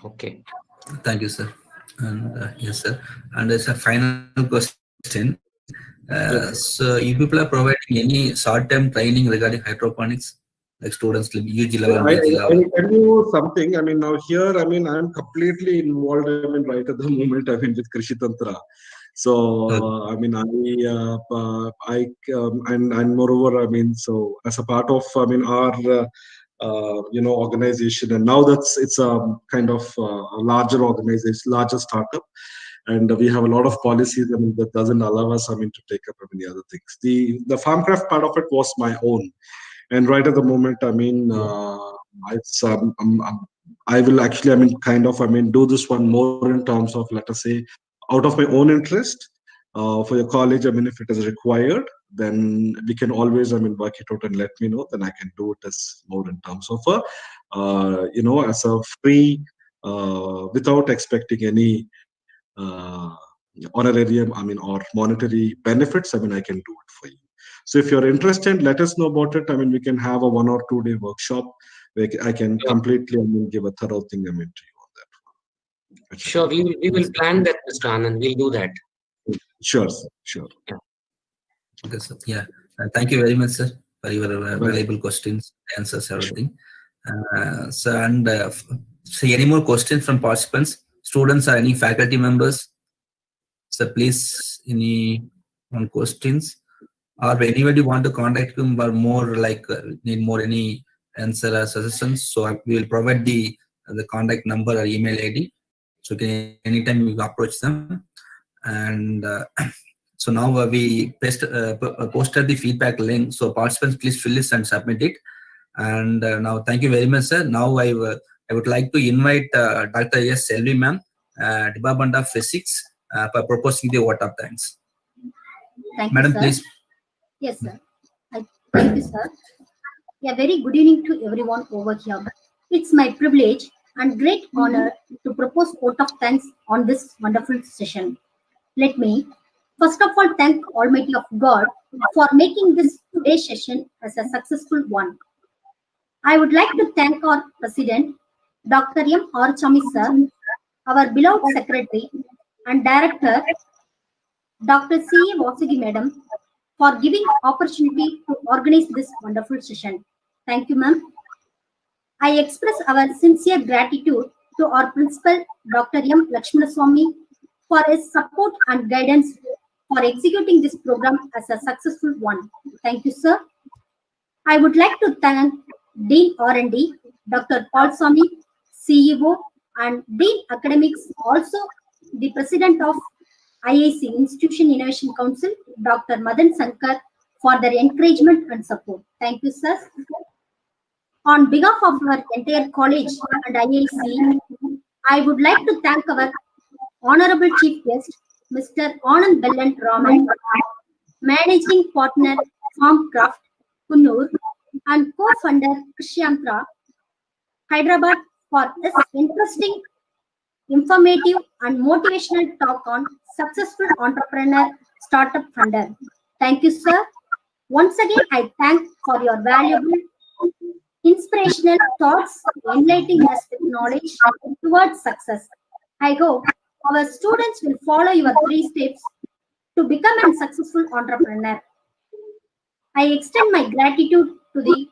Okay. Thank you, sir. And yes, sir. And as a final question, so you people are providing any short-term training regarding hydroponics, like students UG level, I PG level? will tell you something. I mean, now here, I mean, I'm completely involved, I mean, right at the moment, I mean, with Krishi Tantra. So, I mean, and moreover, I mean, so as a part of, I mean, our, you know, organization, and now it's a kind of a larger organization, larger startup. And we have a lot of policies, I mean, that doesn't allow us, I mean, to take up, I mean, the other things. The farmcraft part of it was my own. And right at the moment, I mean, it's I will actually, I mean, kind of, I mean, do this one more in terms of, let us say, out of my own interest for your college. I mean, if it is required, then we can always, I mean, work it out and let me know. Then I can do it as more in terms of you know, as a free, without expecting any honorarium, I mean, or monetary benefits. I mean, I can do it for you. So if you're interested, let us know about it. I mean, we can have a 1 or 2 day workshop where I can completely, I mean, give a thorough thing, I mean, to you on that. Sure, we will plan that, Mr. Anand. We'll do that. Sure, sure. Okay, sir. Yeah. Thank you very much, sir, for your valuable questions, answers, everything. So, and so any more questions from participants, students, or any faculty members? So please, any one questions, or if anybody want to contact him or more like need more any answer or suggestions, so we will provide the contact number or email ID. So anytime you approach them. And so now we posted the feedback link. So participants, please fill this and submit it. And now, thank you very much, sir. Now I would like to invite Dr. S. Selvi ma'am, Department of Physics, for proposing the vote of thanks. Thank Madam, you, sir. please. Yes, sir. Thank you, sir. Yeah, very good evening to everyone over here. It's my privilege and great honor to propose vote of thanks on this wonderful session. Let me first of all thank Almighty of God for making this today's session as a successful one. I would like to thank our President, Dr. M. Archami sir, our beloved Secretary and Director, Dr. C. A. Vasagi Madam, for giving opportunity to organize this wonderful session. Thank you, ma'am. I express our sincere gratitude to our Principal, Dr. M. Lakshmanaswamy, for his support and guidance for executing this program as a successful one. Thank you, sir. I would like to thank Dean R&D, Dr. Paul Swamy, CEO, and Dean Academics, also the President of IIC, Institution Innovation Council, Dr. Madan Sankar, for their encouragement and support. Thank you, sir. On behalf of our entire college and IIC, I would like to thank our Honorable Chief Guest, Mr. Anand Bellan Raman, Managing Partner, Farmcraft, Kunnur, and co-founder Krishyamtra, Hyderabad, for this interesting, informative, and motivational talk on successful entrepreneur startup funder. Thank you, sir. Once again, I thank for your valuable, inspirational thoughts, enlightening us with knowledge towards success. I hope our students will follow your 3 steps to become a successful entrepreneur. I extend my gratitude to the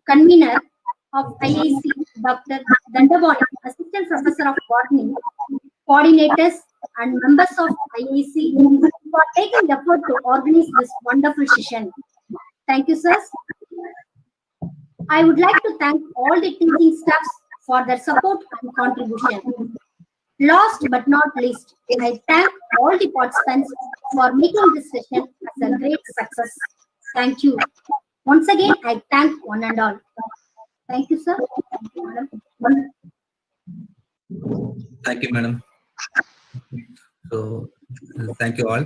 convener of IIC, Dr. Dandabani, Assistant Professor of Botany, coordinators, and members of IIC for taking the effort to organize this wonderful session. Thank you, sirs. I would like to thank all the teaching staffs for their support and contribution. Last but not least, I thank all the participants for making this session as a great success. Thank you. Once again, I thank one and all. Thank you, sir. Thank you, madam. Thank you, madam. So, thank you all.